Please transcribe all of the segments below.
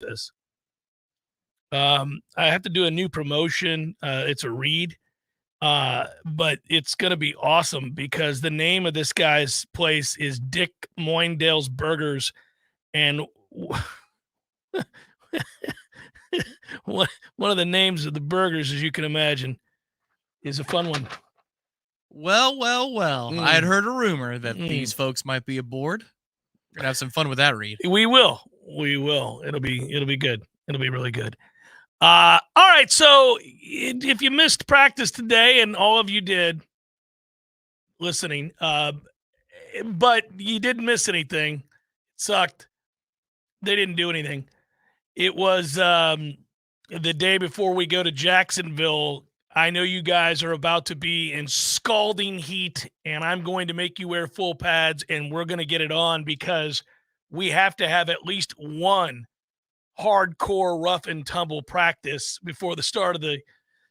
this. I have to do a new promotion. It's a read, but it's going to be awesome because the name of this guy's place is Dick Moindale's Burgers, and one of the names of the burgers, as you can imagine, is a fun one. Well. I had heard a rumor that these folks might be aboard. We're going to have some fun with that read. We will. It'll be good. It'll be really good. All right. So if you missed practice today, and all of you did listening, but you didn't miss anything, it sucked. They didn't do anything. It was the day before we go to Jacksonville. I know you guys are about to be in scalding heat, and I'm going to make you wear full pads, and we're going to get it on because we have to have at least one hardcore rough and tumble practice before the start of the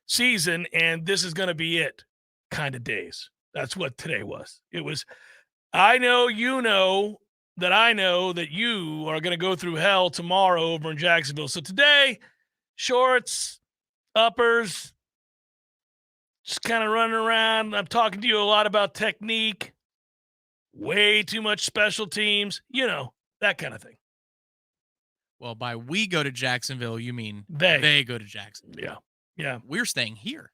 season, and this is going to be it kind of days. That's what today was. It was, I know you know that I know that you are going to go through hell tomorrow over in Jacksonville. So today, shorts, uppers, just kind of running around. I'm talking to you a lot about technique, way too much special teams, that kind of thing. Well, by we go to Jacksonville, you mean they go to Jacksonville. Yeah. We're staying here.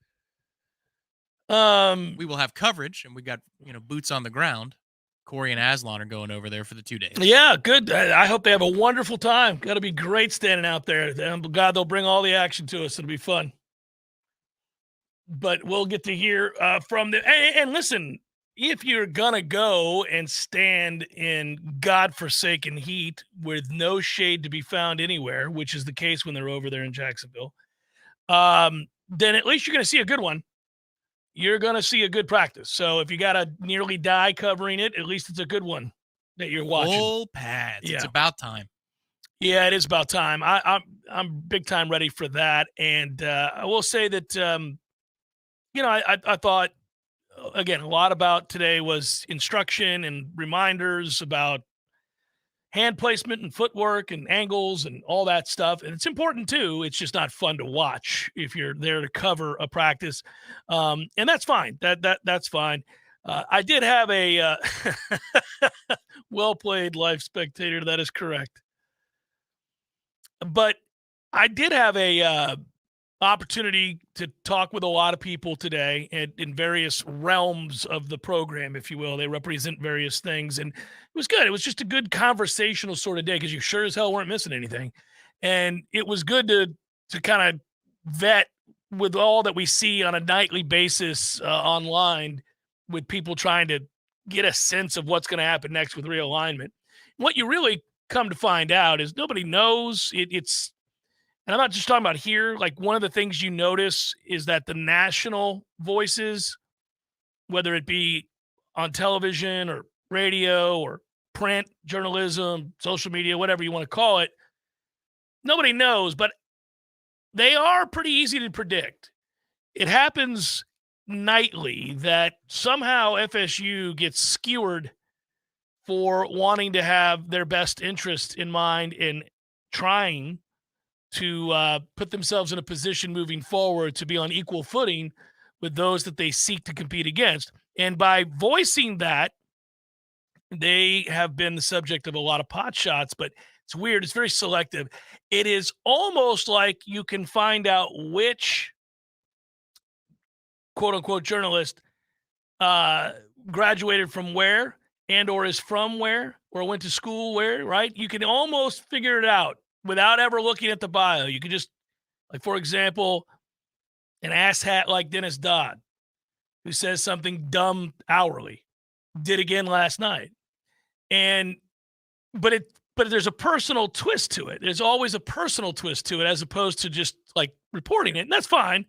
We will have coverage, and we got boots on the ground. Corey and Aslan are going over there for the 2 days. Yeah, good. I hope they have a wonderful time. Got to be great standing out there. God, they'll bring all the action to us. It'll be fun. But we'll get to hear from them. And listen, if you're going to go and stand in godforsaken heat with no shade to be found anywhere, which is the case when they're over there in Jacksonville, then at least you're going to see a good one. You're going to see a good practice. So if you got to nearly die covering it, at least it's a good one that you're watching. Full pads. Yeah. It's about time. Yeah, it is about time. I'm big time ready for that. And I will say that, I thought, again, a lot about today was instruction and reminders about hand placement and footwork and angles and all that stuff. And it's important too. It's just not fun to watch if you're there to cover a practice. And that's fine. That's fine. I did have a well played, Life Spectator. That is correct. But I did have a opportunity to talk with a lot of people today in various realms of the program, if you will. They represent various things, and it was good. It was just a good conversational sort of day because you sure as hell weren't missing anything. And it was good to kind of vet with all that we see on a nightly basis online with people trying to get a sense of what's going to happen next with realignment. What you really come to find out is nobody knows. And I'm not just talking about here. Like, one of the things you notice is that the national voices, whether it be on television or radio or print journalism, social media, whatever you want to call it, nobody knows, but they are pretty easy to predict. It happens nightly that somehow FSU gets skewered for wanting to have their best interest in mind in trying to put themselves in a position moving forward to be on equal footing with those that they seek to compete against. And by voicing that, they have been the subject of a lot of pot shots, but it's weird. It's very selective. It is almost like you can find out which quote unquote journalist graduated from where and or is from where or went to school where, right? You can almost figure it out without ever looking at the bio. You could just, like, for example, an asshat like Dennis Dodd, who says something dumb hourly, did again last night. But there's a personal twist to it. There's always a personal twist to it as opposed to just like reporting it. And that's fine.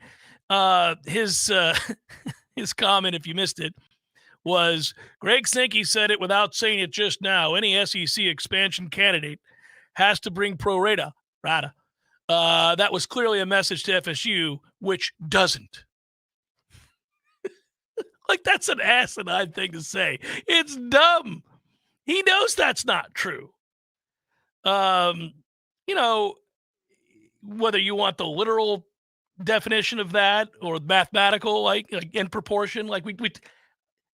His comment, if you missed it, was Greg Sankey said it without saying it just now. Any SEC expansion candidate has to bring pro rata. That was clearly a message to FSU, which doesn't. Like, that's an asinine thing to say. It's dumb. He knows that's not true. whether you want the literal definition of that or mathematical, like in proportion, like we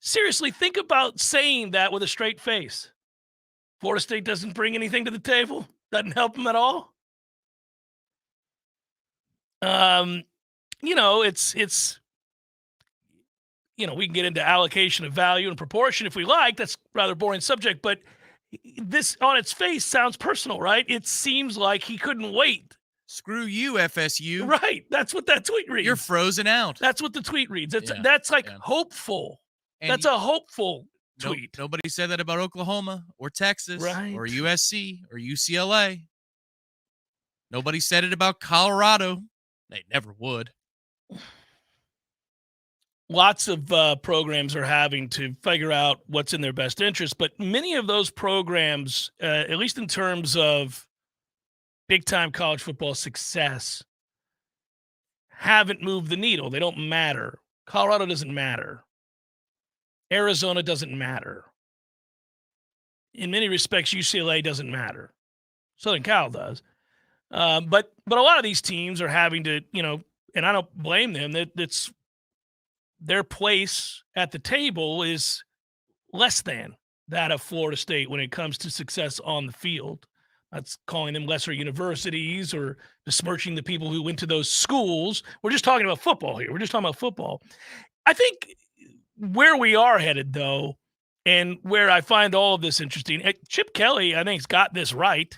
seriously think about saying that with a straight face. Florida State doesn't bring anything to the table. Doesn't help them at all. It's we can get into allocation of value and proportion if we like. That's a rather boring subject, but this on its face sounds personal, right? It seems like he couldn't wait. Screw you, FSU. Right. That's what that tweet reads. You're frozen out. That's what the tweet reads. That's hopeful. And that's a hopeful tweet. Nobody said that about Oklahoma or Texas right. or USC or UCLA. Nobody said it about Colorado. They never would. Lots of programs are having to figure out what's in their best interest, but many of those programs, at least in terms of big-time college football success, haven't moved the needle. They don't matter. Colorado doesn't matter. Arizona doesn't matter. In many respects, UCLA doesn't matter. Southern Cal does. But a lot of these teams are having to, and I don't blame them, that's their place at the table is less than that of Florida State when it comes to success on the field. That's calling them lesser universities or besmirching the people who went to those schools. We're just talking about football here. We're just talking about football. I think where we are headed, though, and where I find all of this interesting, Chip Kelly, I think, has got this right.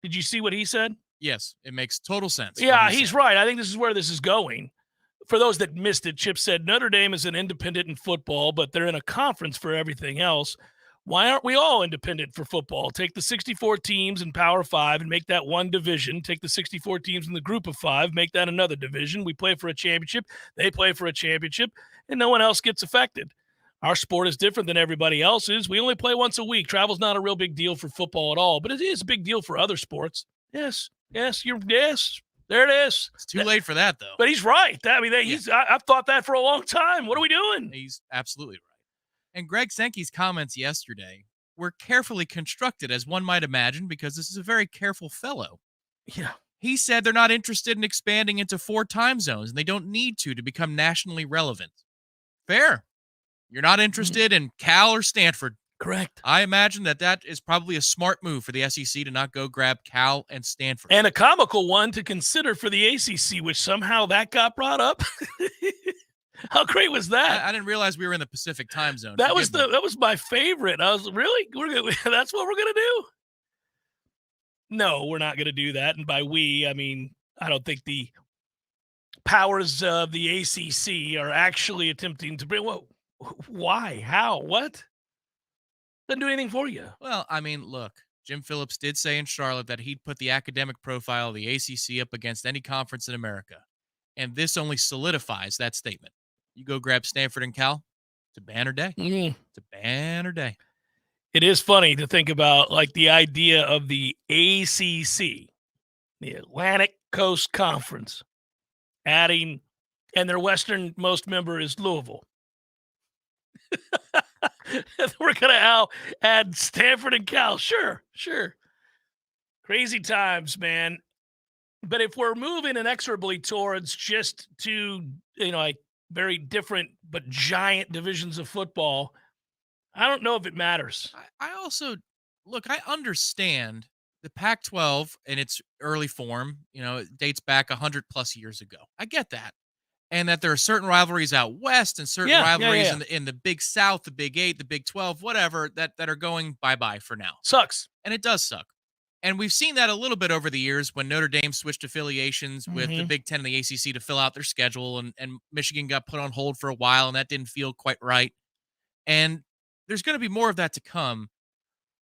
Did you see what he said? Yes, it makes total sense. Yeah, he's right. I think this is where this is going. For those that missed it, Chip said Notre Dame is an independent in football, but they're in a conference for everything else. Why aren't we all independent for football? Take the 64 teams in Power 5 and make that one division. Take the 64 teams in the Group of 5, make that another division. We play for a championship. They play for a championship, and no one else gets affected. Our sport is different than everybody else's. We only play once a week. Travel's not a real big deal for football at all, but it is a big deal for other sports. Yes. There it is. It's too late for that, though. But he's right. I've thought that for a long time. What are we doing? He's absolutely right. And Greg Sankey's comments yesterday were carefully constructed, as one might imagine, because this is a very careful fellow. Yeah. He said they're not interested in expanding into 4 time zones, and they don't need to become nationally relevant. Fair. You're not interested in Cal or Stanford. Correct. I imagine that is probably a smart move for the SEC to not go grab Cal and Stanford. And a comical one to consider for the ACC, which somehow that got brought up. How great was that? I didn't realize we were in the Pacific time zone. That was my favorite. I was really, that's what we're going to do? No, we're not going to do that. And by we, I mean, I don't think the powers of the ACC are actually attempting to bring, why? How? What? Doesn't do anything for you. Well, I mean, look, Jim Phillips did say in Charlotte that he'd put the academic profile of the ACC up against any conference in America. And this only solidifies that statement. You go grab Stanford and Cal, it's a banner day. Mm. It's a banner day. It is funny to think about, like, the idea of the ACC, the Atlantic Coast Conference, adding, and their westernmost member is Louisville. We're going to add Stanford and Cal. Sure. Crazy times, man. But if we're moving inexorably towards just two, like very different but giant divisions of football, I don't know if it matters. I also, look, I understand the Pac-12 in its early form, it dates back 100 plus years ago. I get that. And that there are certain rivalries out west and certain rivalries in the Big South, the Big 8, the Big 12, whatever, that are going bye-bye for now. Sucks. And it does suck. And we've seen that a little bit over the years when Notre Dame switched affiliations with the Big 10 and the ACC to fill out their schedule, and Michigan got put on hold for a while, and that didn't feel quite right. And there's going to be more of that to come.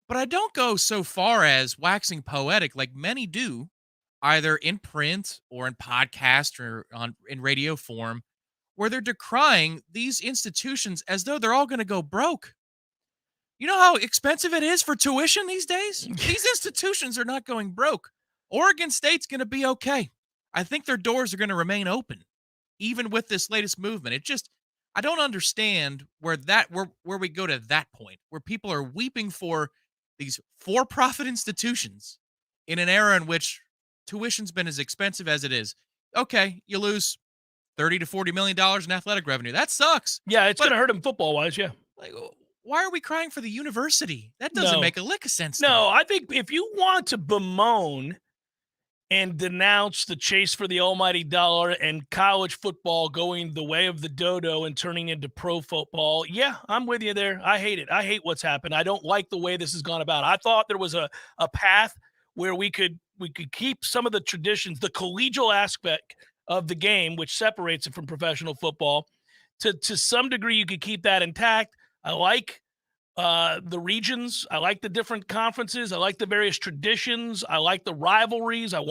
But I don't go so far as waxing poetic like many do, either in print or in podcast or in radio form, where they're decrying these institutions as though they're all going to go broke. You know how expensive it is for tuition these days? These institutions are not going broke. Oregon State's going to be okay. I think their doors are going to remain open, even with this latest movement. I don't understand where we go to that point, where people are weeping for these for-profit institutions in an era in which tuition's been as expensive as it is. Okay, you lose $30 to $40 million in athletic revenue. That sucks. Yeah, it's going to hurt them football-wise, yeah. Like, why are we crying for the university? That doesn't make a lick of sense to me. No, I think if you want to bemoan and denounce the chase for the almighty dollar and college football going the way of the dodo and turning into pro football, yeah, I'm with you there. I hate it. I hate what's happened. I don't like the way this has gone about. I thought there was a path where we could keep some of the traditions, the collegial aspect of the game, which separates it from professional football. To some degree, you could keep that intact. I like the regions. I like the different conferences. I like the various traditions. I like the rivalries. I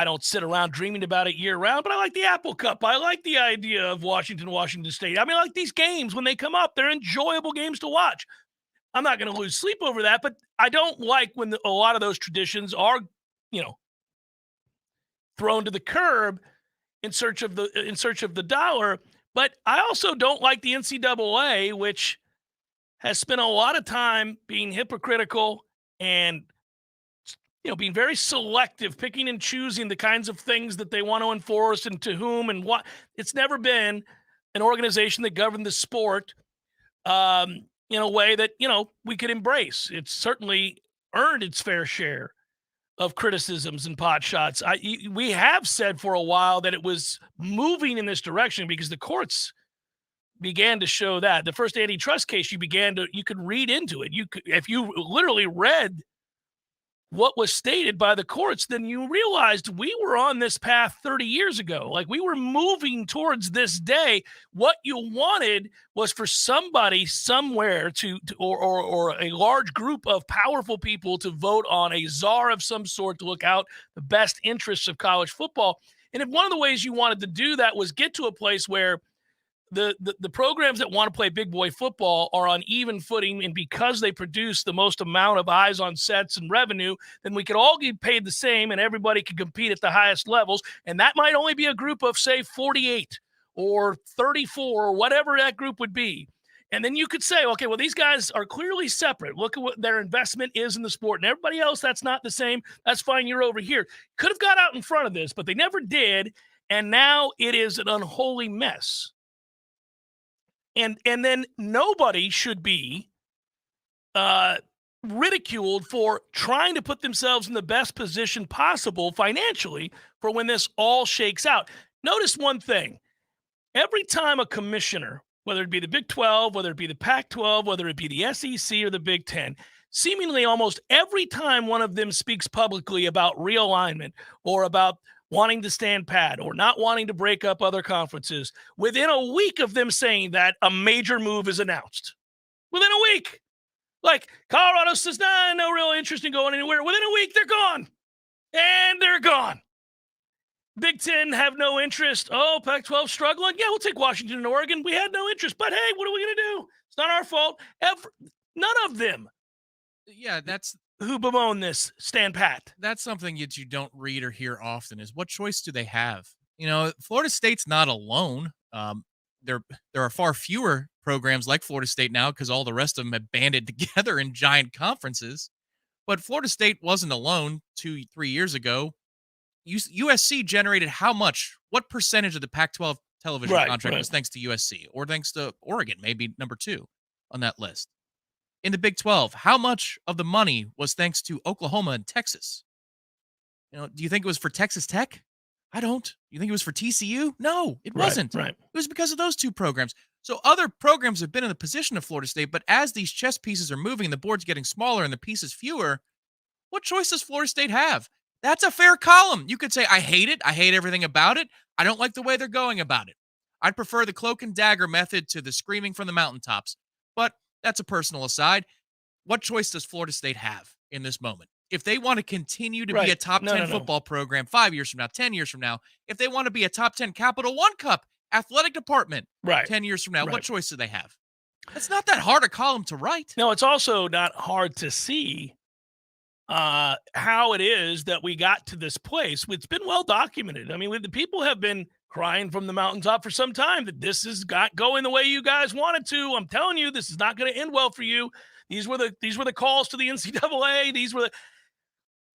don't sit around dreaming about it year round, but I like the Apple Cup. I like the idea of Washington State. I like these games when they come up. They're enjoyable games to watch. I'm not going to lose sleep over that, but I don't like when a lot of those traditions are, thrown to the curb in search of the dollar. But I also don't like the NCAA, which has spent a lot of time being hypocritical and being very selective, picking and choosing the kinds of things that they want to enforce and to whom and what. It's never been an organization that governed the sport in a way that we could embrace. It's certainly earned its fair share of criticisms and pot shots. We have said for a while that it was moving in this direction because the courts began to show that. The first antitrust case, you could read into it. If you literally read what was stated by the courts, then you realized we were on this path 30 years ago. Like, we were moving towards this day. What you wanted was for somebody somewhere or a large group of powerful people to vote on a czar of some sort to look out the best interests of college football. And if one of the ways you wanted to do that was get to a place where the programs that want to play big boy football are on even footing, and because they produce the most amount of eyes on sets and revenue, then we could all get paid the same and everybody can compete at the highest levels. And that might only be a group of, say, 48 or 34 or whatever that group would be. And then you could say, okay, well, these guys are clearly separate. Look at what their investment is in the sport. And everybody else, that's not the same. That's fine. You're over here. Could have got out in front of this, but they never did. And now it is an unholy mess. And then nobody should be ridiculed for trying to put themselves in the best position possible financially for when this all shakes out. Notice one thing. Every time a commissioner, whether it be the Big 12, whether it be the Pac-12, whether it be the SEC or the Big 10, seemingly almost every time one of them speaks publicly about realignment or about wanting to stand pat or not wanting to break up other conferences, within a week of them saying that, a major move is announced. Within a week. Like, Colorado says, no real interest in going anywhere. Within a week, they're gone. And they're gone. Big 10 have no interest. Oh, Pac-12 struggling? Yeah, we'll take Washington and Oregon. We had no interest. But, hey, what are we going to do? It's not our fault. None of them. Yeah, that's who bemoan this stand pat. That's something that you don't read or hear often is what choice do they have? Florida State's not alone. There are far fewer programs like Florida State now because all the rest of them have banded together in giant conferences. But Florida State wasn't alone 2-3 years ago. USC generated how much? What percentage of the Pac-12 television contract was thanks to USC or thanks to Oregon, maybe number 2 on that list? In the Big 12, how much of the money was thanks to Oklahoma and Texas? Do you think it was for Texas Tech? I don't. You think it was for TCU? No, it wasn't. Right. It was because of those two programs. So other programs have been in the position of Florida State, but as these chess pieces are moving, the board's getting smaller and the pieces fewer, what choice does Florida State have? That's a fair column. You could say, I hate it. I hate everything about it. I don't like the way they're going about it. I'd prefer the cloak and dagger method to the screaming from the mountaintops. But that's a personal aside. What choice does Florida State have in this moment? If they want to continue to be a top 10 football program 5 years from now, 10 years from now, if they want to be a top 10 Capital One Cup athletic department 10 years from now, what choice do they have? It's not that hard a column to write. No, it's also not hard to see how it is that we got to this place. It's been well documented. I mean, the people have been crying from the mountaintop for some time that this is not going the way you guys wanted to. I'm telling you, this is not going to end well for you. These were the calls to the NCAA.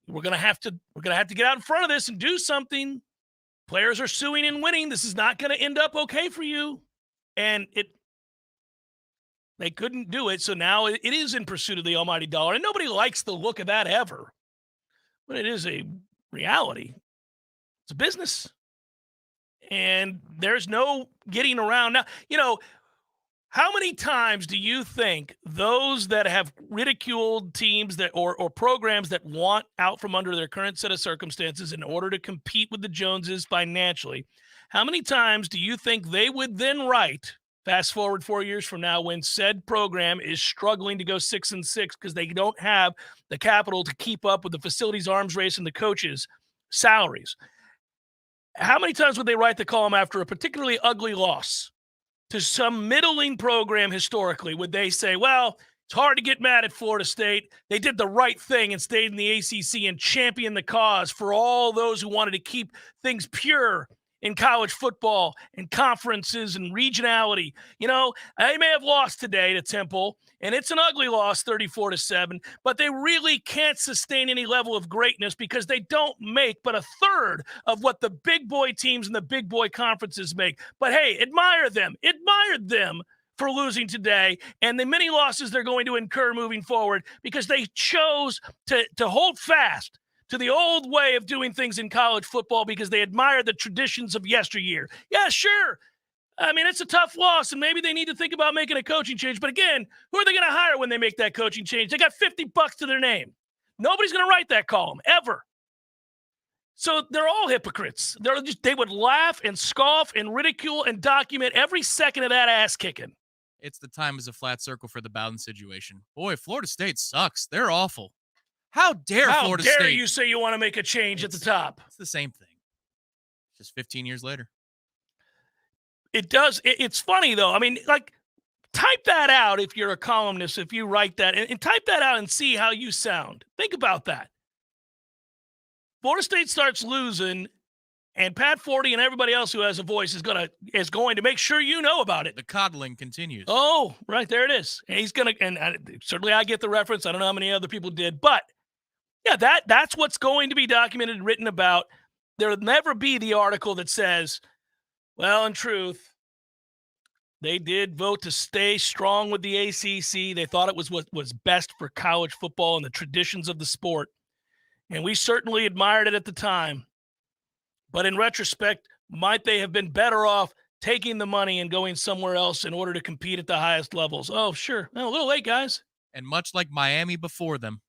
we're gonna have to get out in front of this and do something. Players are suing and winning. This is not going to end up okay for you. And they couldn't do it. So now it is in pursuit of the almighty dollar. And nobody likes the look of that ever. But it is a reality. It's a business. And there's no getting around. Now, how many times do you think those that have ridiculed teams that or programs that want out from under their current set of circumstances in order to compete with the Joneses financially, how many times do you think they would then write, fast forward 4 years from now, when said program is struggling to go 6-6 because they don't have the capital to keep up with the facilities arms race and the coaches' salaries? How many times would they write the column after a particularly ugly loss to some middling program historically? Would they say, well, it's hard to get mad at Florida State. They did the right thing and stayed in the ACC and championed the cause for all those who wanted to keep things pure in college football and conferences and regionality. They may have lost today to Temple, and it's an ugly loss, 34-7, but they really can't sustain any level of greatness because they don't make but a third of what the big boy teams and the big boy conferences make. But hey, admire them for losing today and the many losses they're going to incur moving forward because they chose to hold fast to the old way of doing things in college football because they admire the traditions of yesteryear. Yeah, sure. I mean, it's a tough loss, and maybe they need to think about making a coaching change. But again, who are they going to hire when they make that coaching change? They got $50 to their name. Nobody's going to write that column, ever. So they're all hypocrites. They would laugh and scoff and ridicule and document every second of that ass kicking. It's the time as a flat circle for the Bowden situation. Boy, Florida State sucks. They're awful. How dare Florida State? How dare you say you want to make a change at the top? It's the same thing. Just 15 years later. It does. It's funny, though. I mean, type that out if you're a columnist, if you write that, and type that out and see how you sound. Think about that. Florida State starts losing, and Pat Forty and everybody else who has a voice is going to make sure you know about it. The coddling continues. Oh, right, there it is. And he's going to, and certainly I get the reference. I don't know how many other people did, but yeah, that's what's going to be documented and written about. There'll never be the article that says, well, in truth, they did vote to stay strong with the ACC. They thought it was what was best for college football and the traditions of the sport. And we certainly admired it at the time. But in retrospect, might they have been better off taking the money and going somewhere else in order to compete at the highest levels? Oh, sure. No, a little late, guys. And much like Miami before them,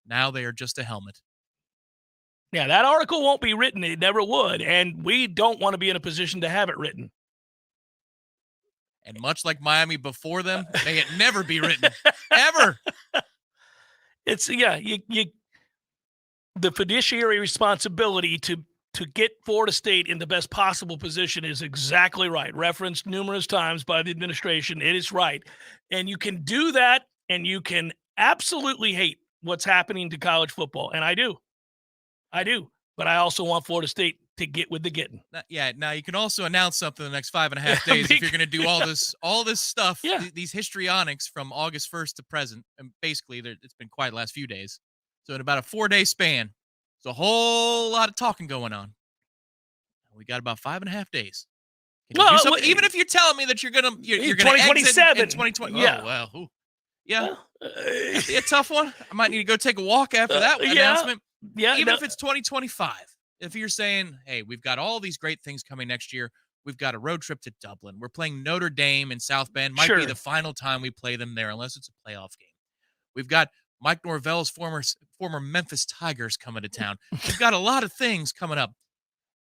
now they are just a helmet. Yeah, that article won't be written. It never would. And we don't want to be in a position to have it written. And much like Miami before them, may it never be written. Ever. It's, the fiduciary responsibility to get Florida State in the best possible position is exactly right. Referenced numerous times by the administration. It is right. And you can do that, and you can absolutely hate what's happening to college football. And I do. But I also want Florida State to get with the getting. Now you can also announce something in the next 5.5 days if you're going to do all this stuff, these histrionics from August 1st to present. And basically, it's been quiet the last few days. So in about a 4-day span, there's a whole lot of talking going on. We got about 5.5have days. Even if you're telling me that you're going to 2027 in 2020. Yeah. Oh, well. Ooh. Yeah. That'd be a tough one. I might need to go take a walk after that announcement. Yeah. Even if it's 2025. If you're saying, hey, we've got all these great things coming next year. We've got a road trip to Dublin. We're playing Notre Dame in South Bend. Might be the final time we play them there, unless it's a playoff game. We've got Mike Norvell's former Memphis Tigers coming to town. We've got a lot of things coming up.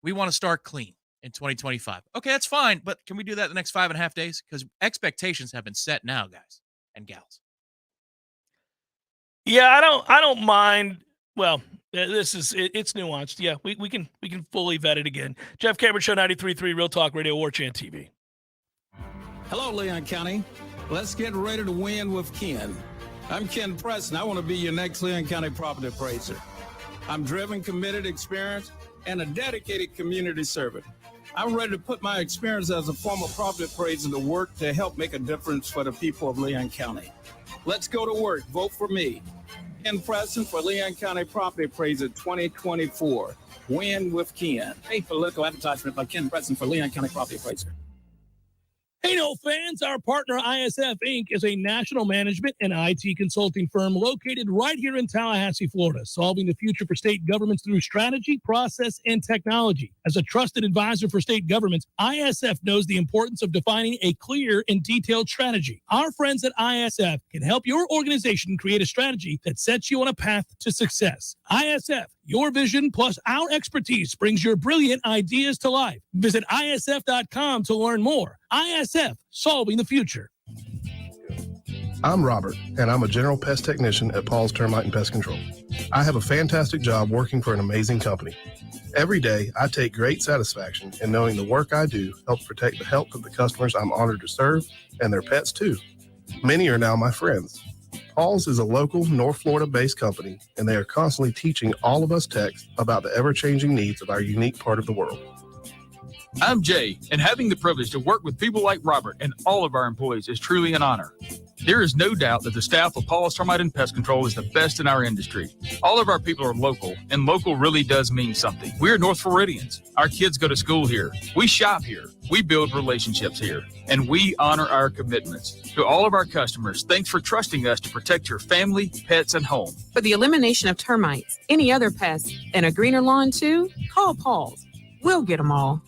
We want to start clean in 2025. Okay, that's fine, but can we do that in the next 5.5 days? Because expectations have been set now, guys and gals. Yeah, I don't mind. Well, it's nuanced. Yeah, we can fully vet it again. Jeff Cameron Show 93.3 Real Talk Radio, Warchant TV. Hello, Leon County. Let's get ready to win with Ken. I'm Ken Preston. I want to be your next Leon County property appraiser. I'm driven, committed, experienced, and a dedicated community servant. I'm ready to put my experience as a former property appraiser to work to help make a difference for the people of Leon County. Let's go to work. Vote for me. Ken Preston for Leon County Property Appraiser 2024. Win with Ken. A political advertisement by Ken Preston for Leon County Property Appraiser. Hey, no fans, our partner ISF Inc. is a national management and IT consulting firm located right here in Tallahassee, Florida, solving the future for state governments through strategy, process, and technology. As a trusted advisor for state governments, ISF knows the importance of defining a clear and detailed strategy. Our friends at ISF can help your organization create a strategy that sets you on a path to success. ISF, your vision plus our expertise brings your brilliant ideas to life. Visit ISF.com to learn more. ISF, solving the future. I'm Robert, and I'm a general pest technician at Paul's Termite and Pest Control. I have a fantastic job working for an amazing company. Every day, I take great satisfaction in knowing the work I do helps protect the health of the customers I'm honored to serve and their pets too. Many are now my friends. Paul's is a local North Florida-based company, and they are constantly teaching all of us techs about the ever-changing needs of our unique part of the world. I'm Jay, and having the privilege to work with people like Robert and all of our employees is truly an honor. There is no doubt that the staff of Paul's Termite and Pest Control is the best in our industry. All of our people are local, and local really does mean something. We're North Floridians. Our kids go to school here. We shop here. We build relationships here, and we honor our commitments. To all of our customers, thanks for trusting us to protect your family, pets, and home. For the elimination of termites, any other pests, and a greener lawn too, call Paul's. We'll get them all.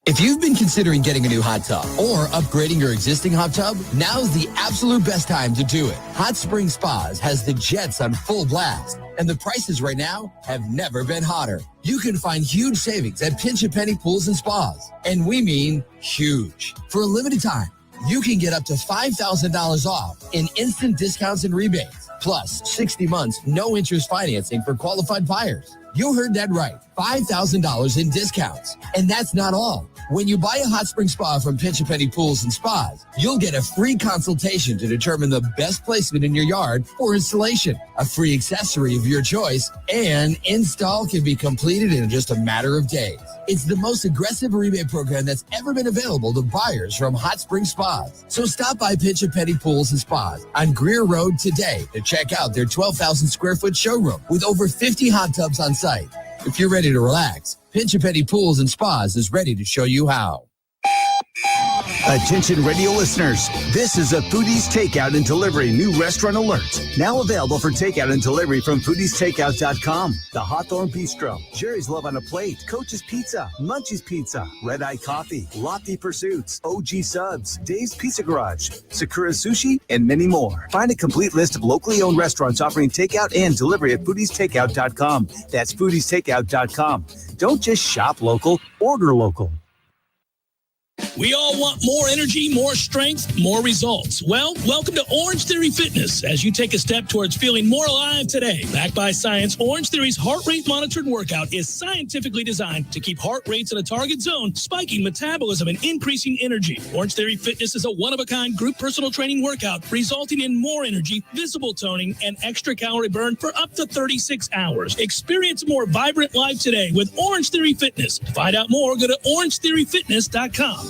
If you've been considering getting a new hot tub or upgrading your existing hot tub, now's the absolute best time to do it. Hot Spring Spas has the jets on full blast, and the prices right now have never been hotter. You can find huge savings at Pinch a Penny Pools and Spas, and we mean huge. For a limited time, you can get up to $5,000 off in instant discounts and rebates, plus 60 months no interest financing for qualified buyers. You heard that right, $5,000 in discounts. And that's not all. When you buy a hot spring spa from Pinch a Penny Pools and Spas, you'll get a free consultation to determine the best placement in your yard for installation, a free accessory of your choice, and install can be completed in just a matter of days. It's the most aggressive rebate program that's ever been available to buyers from Hot Spring Spas. So stop by Pinch a Penny Pools and Spas on Greer Road today to check out their 12,000 square foot showroom with over 50 hot tubs on site. If you're ready to relax, Pinch a Penny Pools and Spas is ready to show you how. Attention radio listeners, this is a Foodies Takeout and Delivery new restaurant alert. Now available for takeout and delivery from foodiestakeout.com. The Hawthorne Bistro, Jerry's Love on a Plate, Coach's Pizza, Munchie's Pizza, Red Eye Coffee, Lofty Pursuits, OG Subs, Dave's Pizza Garage, Sakura Sushi, and many more. Find a complete list of locally owned restaurants offering takeout and delivery at foodiestakeout.com. That's foodiestakeout.com. Don't just shop local, order local. We all want more energy, more strength, more results. Well, welcome to Orange Theory Fitness as you take a step towards feeling more alive today. Backed by science, Orange Theory's heart rate monitored workout is scientifically designed to keep heart rates in a target zone, spiking metabolism and increasing energy. Orange Theory Fitness is a one-of-a-kind group personal training workout resulting in more energy, visible toning, and extra calorie burn for up to 36 hours. Experience a more vibrant life today with Orange Theory Fitness. To find out more, go to orangetheoryfitness.com.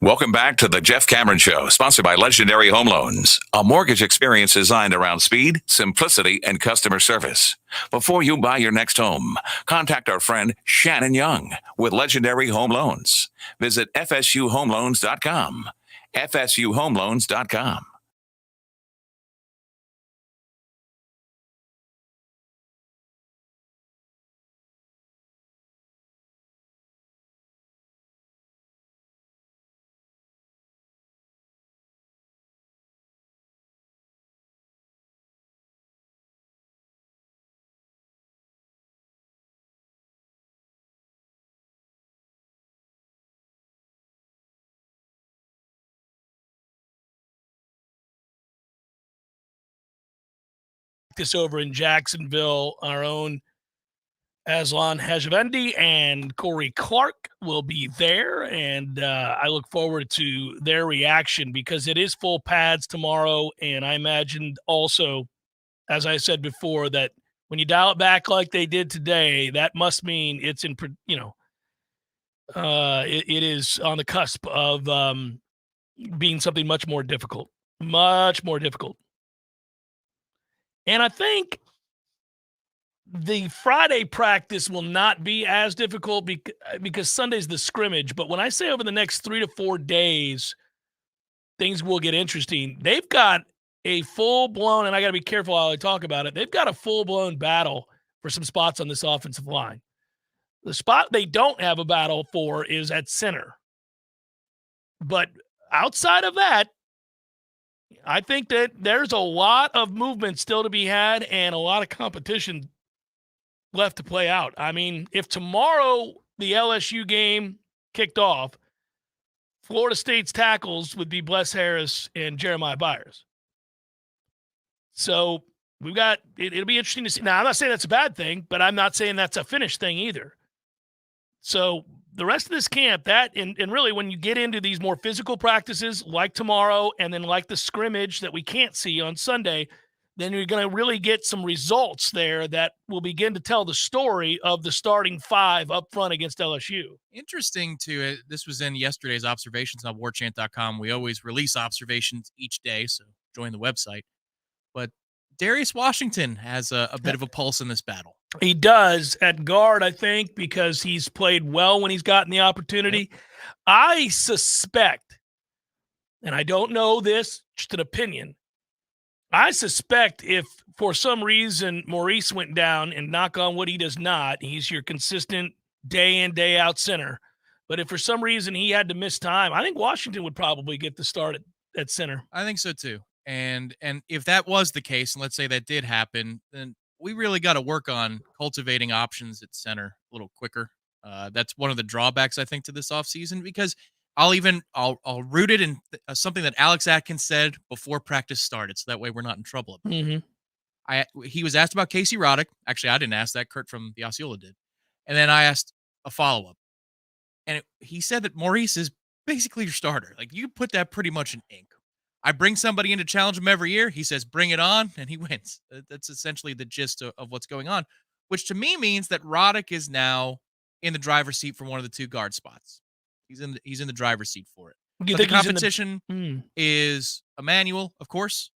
Welcome back to the Jeff Cameron Show, sponsored by Legendary Home Loans, a mortgage experience designed around speed, simplicity, and customer service. Before you buy your next home, contact our friend Shannon Young with Legendary Home Loans. Visit FSUHomeLoans.com. FSUHomeLoans.com. This over in Jacksonville, our own Aslan Hajvendi and Corey Clark will be there, and I look forward to their reaction because it is full pads tomorrow, and I imagined also, as I said before, that when you dial it back like they did today, that must mean it's in, it is on the cusp of being something much more difficult. And I think the Friday practice will not be as difficult because Sunday's the scrimmage. But when I say over the next 3 to 4 days, things will get interesting. They've got a full-blown, and I got to be careful how I talk about it, they've got a full-blown battle for some spots on this offensive line. The spot they don't have a battle for is at center. But outside of that, I think that there's a lot of movement still to be had and a lot of competition left to play out. I mean, if tomorrow the LSU game kicked off, Florida State's tackles would be Bless Harris and Jeremiah Byers. So we've got it'll be interesting to see. Now, I'm not saying that's a bad thing, but I'm not saying that's a finished thing either. So the rest of this camp, that and really when you get into these more physical practices like tomorrow and then like the scrimmage that we can't see on Sunday, then you're going to really get some results there that will begin to tell the story of the starting five up front against LSU. Interesting, too. This was in yesterday's observations on warchant.com. We always release observations each day, so join the website. But Darius Washington has a bit of a pulse in this battle. He does at guard, I think, because he's played well when he's gotten the opportunity. Yep. I suspect, and I don't know this, just an opinion, I suspect if for some reason Maurice went down, and knock on wood he does not, he's your consistent day in, day out center. But if for some reason he had to miss time, I think Washington would probably get the start at center. I think so too. And if that was the case, and let's say that did happen, then we really got to work on cultivating options at center a little quicker. That's one of the drawbacks, I think, to this offseason, because I'll root it in something that Alex Atkins said before practice started, so that way we're not in trouble. Mm-hmm. He was asked about Casey Roddick. Actually, I didn't ask that. Kurt from the Osceola did. And then I asked a follow-up. And he said that Maurice is basically your starter. Like, you put that pretty much in ink. I bring somebody in to challenge him every year. He says, bring it on, and he wins. That's essentially the gist of what's going on, which to me means that Roddick is now in the driver's seat for one of the two guard spots. He's in the driver's seat for it. But the competition is Emmanuel, of course,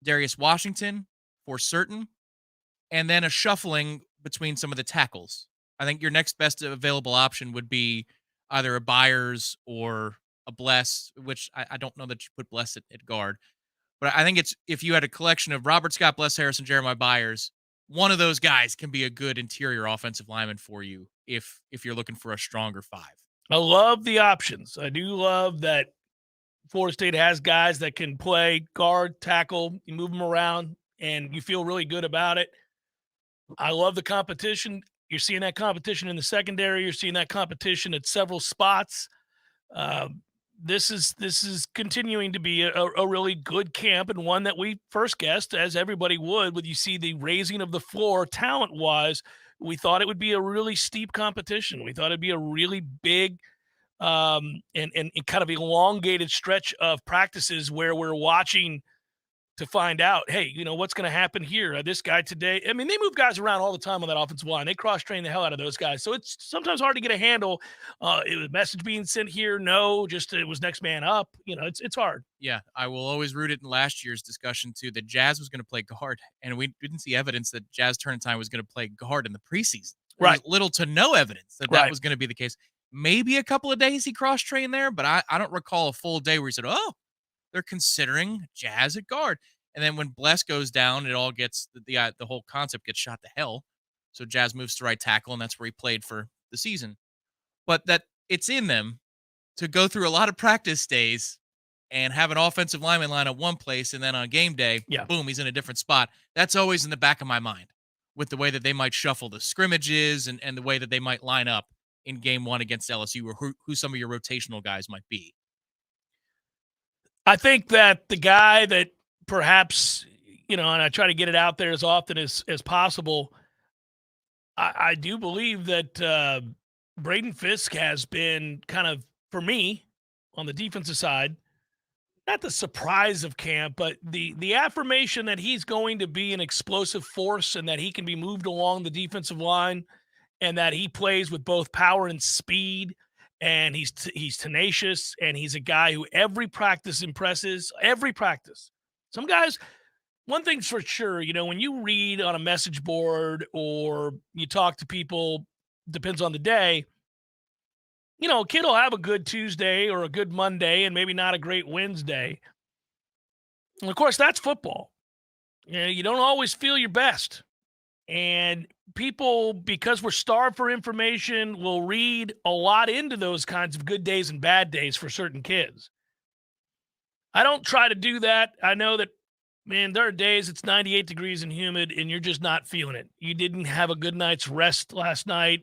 Darius Washington for certain, and then a shuffling between some of the tackles. I think your next best available option would be either a Byers or a Bless, which I don't know that you put Bless at guard. But I think it's if you had a collection of Robert Scott, Bless Harris, and Jeremiah Byers, one of those guys can be a good interior offensive lineman for you if you're looking for a stronger five. I love the options. I do love that Florida State has guys that can play guard, tackle, you move them around, and you feel really good about it. I love the competition. You're seeing that competition in the secondary. You're seeing that competition at several spots. This is continuing to be a really good camp, and one that we first guessed, as everybody would, when you see the raising of the floor talent-wise. We thought it would be a really steep competition. We thought it'd be a really big and kind of elongated stretch of practices where we're watching to find out, hey, what's going to happen here? This guy today, I mean, they move guys around all the time on that offensive line. They cross-train the hell out of those guys. So it's sometimes hard to get a handle. It was a message being sent here. No, just it was next man up. It's hard. Yeah, I will always root it in last year's discussion, too, that Jazz was going to play guard, and we didn't see evidence that Jazz Turntime was going to play guard in the preseason. There was little to no evidence that was going to be the case. Maybe a couple of days he cross-trained there, but I don't recall a full day where he said, oh, they're considering Jazz at guard. And then when Bless goes down, it all gets the whole concept gets shot to hell. So Jazz moves to right tackle, and that's where he played for the season. But that it's in them to go through a lot of practice days and have an offensive lineman line up one place, and then on game day, boom, he's in a different spot. That's always in the back of my mind with the way that they might shuffle the scrimmages and the way that they might line up in game one against LSU, or who some of your rotational guys might be. I think that the guy that perhaps, and I try to get it out there as often as possible, I do believe that Braden Fisk has been kind of, for me, on the defensive side, not the surprise of camp, but the affirmation that he's going to be an explosive force and that he can be moved along the defensive line and that he plays with both power and speed, and he's tenacious, and he's a guy who every practice impresses, every practice. Some guys, one thing's for sure, when you read on a message board or you talk to people, depends on the day, a kid will have a good Tuesday or a good Monday and maybe not a great Wednesday. And of course, that's football. You don't always feel your best. And people, because we're starved for information, will read a lot into those kinds of good days and bad days for certain kids. I don't try to do that. I know that, man, there are days it's 98 degrees and humid and you're just not feeling it. You didn't have a good night's rest last night.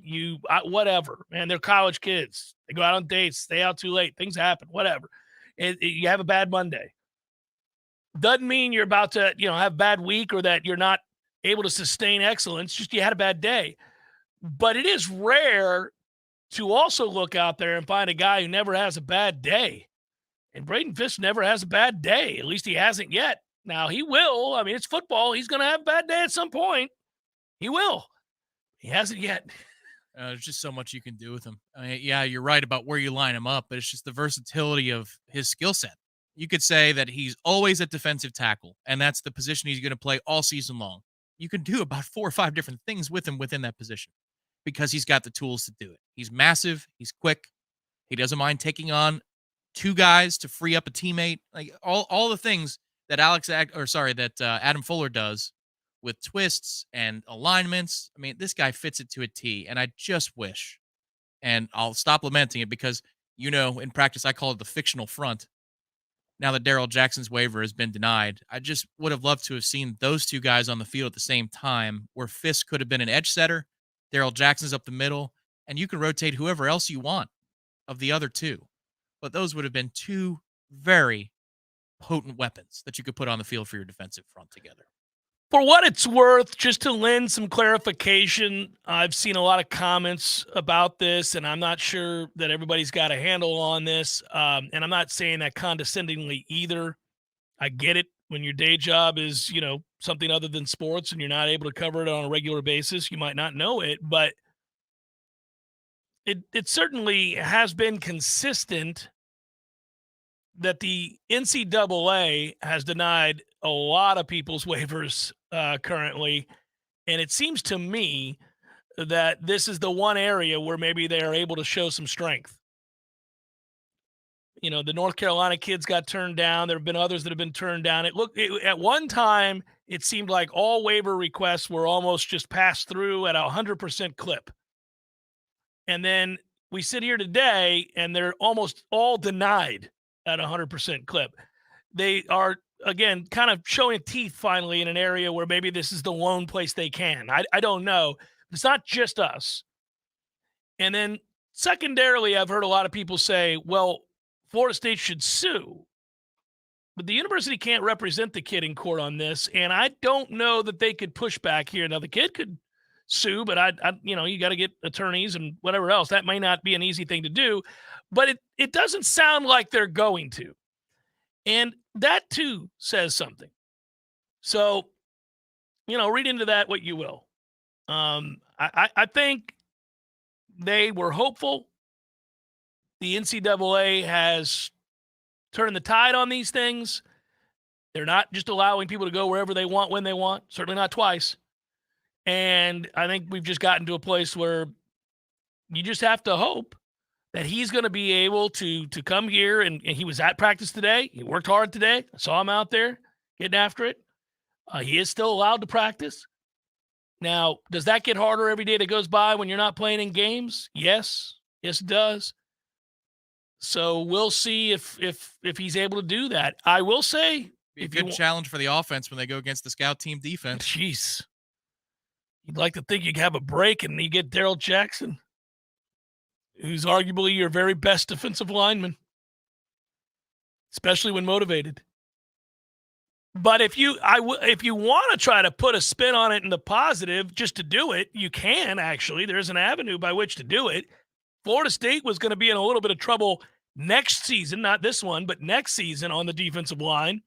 Whatever, man, they're college kids. They go out on dates, stay out too late. Things happen, whatever. You have a bad Monday. Doesn't mean you're about to, have a bad week or that you're not able to sustain excellence. Just you had a bad day. But it is rare to also look out there and find a guy who never has a bad day. And Braden Fisk never has a bad day. At least he hasn't yet. Now, he will. I mean, it's football. He's going to have a bad day at some point. He will. He hasn't yet. There's just so much you can do with him. I mean, yeah, you're right about where you line him up, but it's just the versatility of his skill set. You could say that he's always at defensive tackle, and that's the position he's going to play all season long. You can do about 4 or 5 different things with him within that position because he's got the tools to do it. He's massive. He's quick. He doesn't mind taking on 2 guys to free up a teammate. Like all the things that Adam Fuller does with twists and alignments. I mean, this guy fits it to a T, and I just wish, and I'll stop lamenting it because, in practice, I call it the fictional front. Now that Darrell Jackson's waiver has been denied, I just would have loved to have seen those 2 guys on the field at the same time where Fisk could have been an edge setter, Darrell Jackson's up the middle, and you can rotate whoever else you want of the other 2. But those would have been 2 very potent weapons that you could put on the field for your defensive front together. For what it's worth, just to lend some clarification, I've seen a lot of comments about this, and I'm not sure that everybody's got a handle on this. And I'm not saying that condescendingly either. I get it. When your day job is, something other than sports and you're not able to cover it on a regular basis, you might not know it. But it certainly has been consistent that the NCAA has denied a lot of people's waivers currently. And it seems to me that this is the one area where maybe they are able to show some strength. The North Carolina kids got turned down. There have been others that have been turned down. At one time, it seemed like all waiver requests were almost just passed through at 100% clip. And then we sit here today and they're almost all denied at 100% clip. They are, again, kind of showing teeth finally in an area where maybe this is the lone place they can. I don't know. It's not just us. And then secondarily, I've heard a lot of people say, well, Florida State should sue. But the university can't represent the kid in court on this, and I don't know that they could push back here. Now, the kid could sue, but you got to get attorneys and whatever else. That may not be an easy thing to do, but it doesn't sound like they're going to. And that, too, says something. So, read into that what you will. I think they were hopeful. The NCAA has turned the tide on these things. They're not just allowing people to go wherever they want, when they want, certainly not twice. And I think we've just gotten to a place where you just have to hope that he's going to be able to come here. And he was at practice today. He worked hard today. I saw him out there getting after it. He is still allowed to practice. Now, does that get harder every day that goes by when you're not playing in games? Yes. Yes, it does. So we'll see if he's able to do that. I will say, be a good challenge for the offense when they go against the scout team defense. Jeez. You'd like to think you have a break and you get Darrell Jackson, who's arguably your very best defensive lineman, especially when motivated. But if you want to try to put a spin on it in the positive just to do it, you can actually. There's an avenue by which to do it. Florida State was going to be in a little bit of trouble next season, not this one, but next season on the defensive line.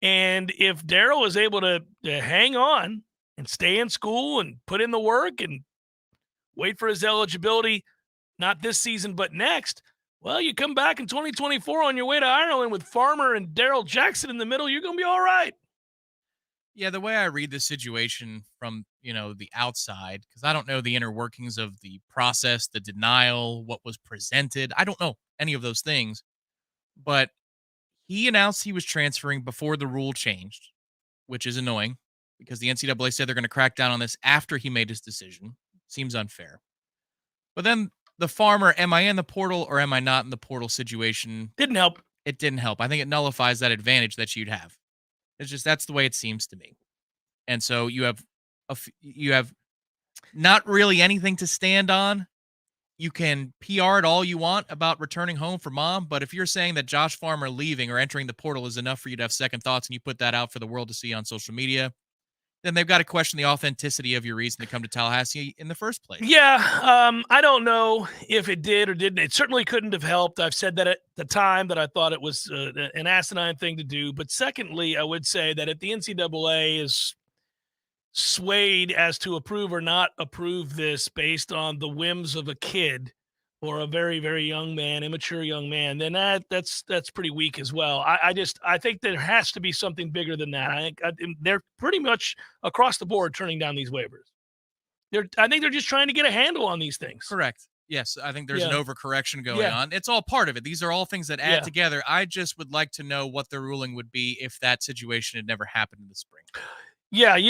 And if Darrell is able to hang on and stay in school and put in the work and wait for his eligibility, not this season, but next, well, you come back in 2024 on your way to Ireland with Farmer and Darrell Jackson in the middle, you're going to be all right. Yeah, the way I read this situation from, the outside, because I don't know the inner workings of the process, the denial, what was presented. I don't know any of those things. But he announced he was transferring before the rule changed, which is annoying because the NCAA said they're going to crack down on this after he made his decision. Seems unfair. But then the farmer, am I in the portal or am I not in the portal situation? Didn't help. It didn't help. I think it nullifies that advantage that you'd have. It's just that's the way it seems to me. And so you have not really anything to stand on. You can PR it all you want about returning home for mom, but if you're saying that Josh Farmer leaving or entering the portal is enough for you to have second thoughts and you put that out for the world to see on social media, then they've got to question the authenticity of your reason to come to Tallahassee in the first place. Yeah, I don't know if it did or didn't. It certainly couldn't have helped. I've said that at the time that I thought it was an asinine thing to do. But secondly, I would say that if the NCAA is swayed as to approve or not approve this based on the whims of a kid or a very, very young man, immature young man, then that's pretty weak as well. I think there has to be something bigger than that. I think they're pretty much across the board turning down these waivers. I think they're just trying to get a handle on these things. Correct. Yes, I think there's an overcorrection going on. It's all part of it. These are all things that add together. I just would like to know what the ruling would be if that situation had never happened in the spring. Yeah, I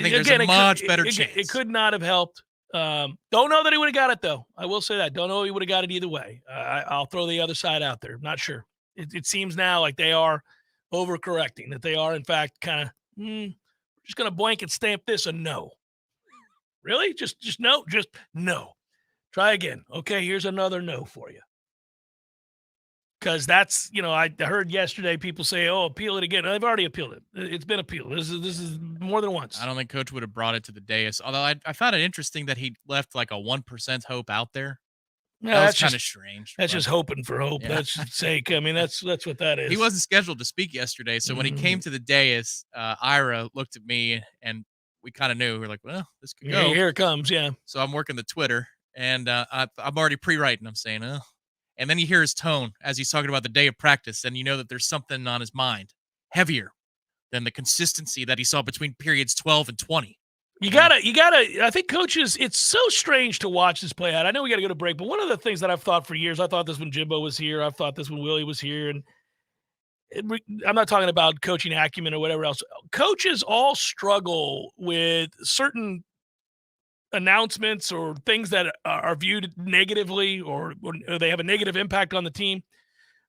think there's a much better chance. It could not have helped. Don't know that he would have got it, though. I will say that. Don't know he would have got it either way. I'll throw the other side out there. Not sure. It seems now like they are overcorrecting, that they are, in fact, kind of, we're just going to blanket stamp this a no. Really? Just no? Just no. Try again. Okay, here's another no for you. Because that's, I heard yesterday people say, oh, appeal it again. I've already appealed it. It's been appealed. This is more than once. I don't think Coach would have brought it to the dais. Although I found it interesting that he left like a 1% hope out there. Yeah, that was kind of strange. That's just hoping for hope. That's sake. I mean, that's what that is. He wasn't scheduled to speak yesterday. So when he came to the dais, Ira looked at me and we kind of knew. We were like, well, this could go. Here it comes, yeah. So I'm working the Twitter and I'm already pre-writing. I'm saying, oh. And then you hear his tone as he's talking about the day of practice, and you know that there's something on his mind heavier than the consistency that he saw between periods 12 and 20. You gotta, I think coaches, it's so strange to watch this play out. I know we got to go to break, but one of the things that I've thought for years, I thought this when Jimbo was here, I've thought this when Willie was here, and I'm not talking about coaching acumen or whatever else. Coaches all struggle with certain announcements or things that are viewed negatively or they have a negative impact on the team,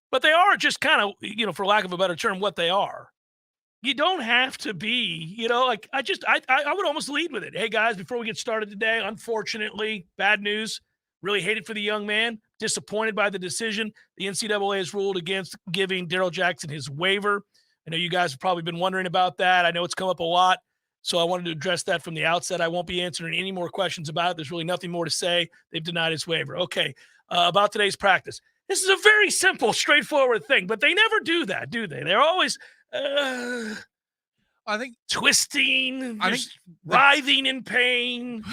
but they are just kind of, for lack of a better term, what they are. You don't have to be, I would almost lead with it. Hey guys, before we get started today, unfortunately, bad news, really hated for the young man, disappointed by the decision. The NCAA has ruled against giving Daryl Jackson his waiver. I know you guys have probably been wondering about that. I know it's come up a lot. So I wanted to address that from the outset. I won't be answering any more questions about it. There's really nothing more to say. They've denied his waiver. Okay, about today's practice. This is a very simple, straightforward thing, but they never do that, do they? They're always I think twisting, writhing in pain.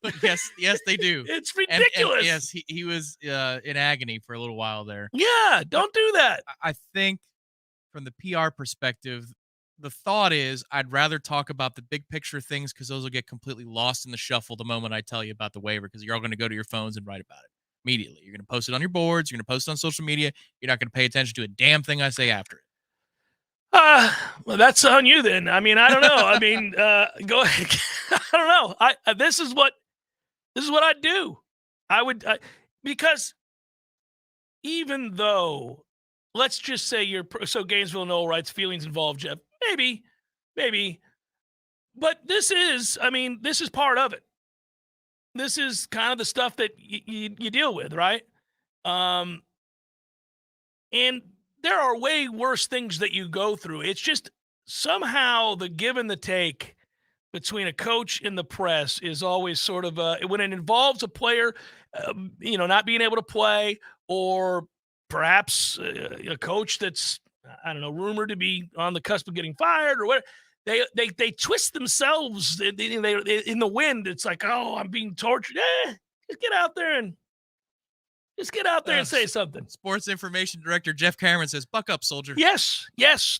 But yes, they do. It's ridiculous. And yes, he was in agony for a little while there. Yeah, don't do that. I think from the PR perspective, the thought is I'd rather talk about the big picture things because those will get completely lost in the shuffle the moment I tell you about the waiver because you're all going to go to your phones and write about it immediately. You're going to post it on your boards. You're going to post it on social media. You're not going to pay attention to a damn thing I say after it. Well, that's on you then. I mean, I don't know. I mean, go ahead. I don't know. This is what I'd do. I would because even though, let's just say so Gainesville Noel writes feelings involved, Jeff. Maybe. But this is part of it. This is kind of the stuff that you deal with, right? And there are way worse things that you go through. It's just somehow the give and the take between a coach and the press is always sort of when it involves a player, not being able to play or perhaps a coach that's, I don't know, rumored to be on the cusp of getting fired or whatever. They twist themselves in the wind. It's like, oh, I'm being tortured. Just get out there and Just get out there and say something. Sports Information Director Jeff Cameron says, buck up, soldier. Yes.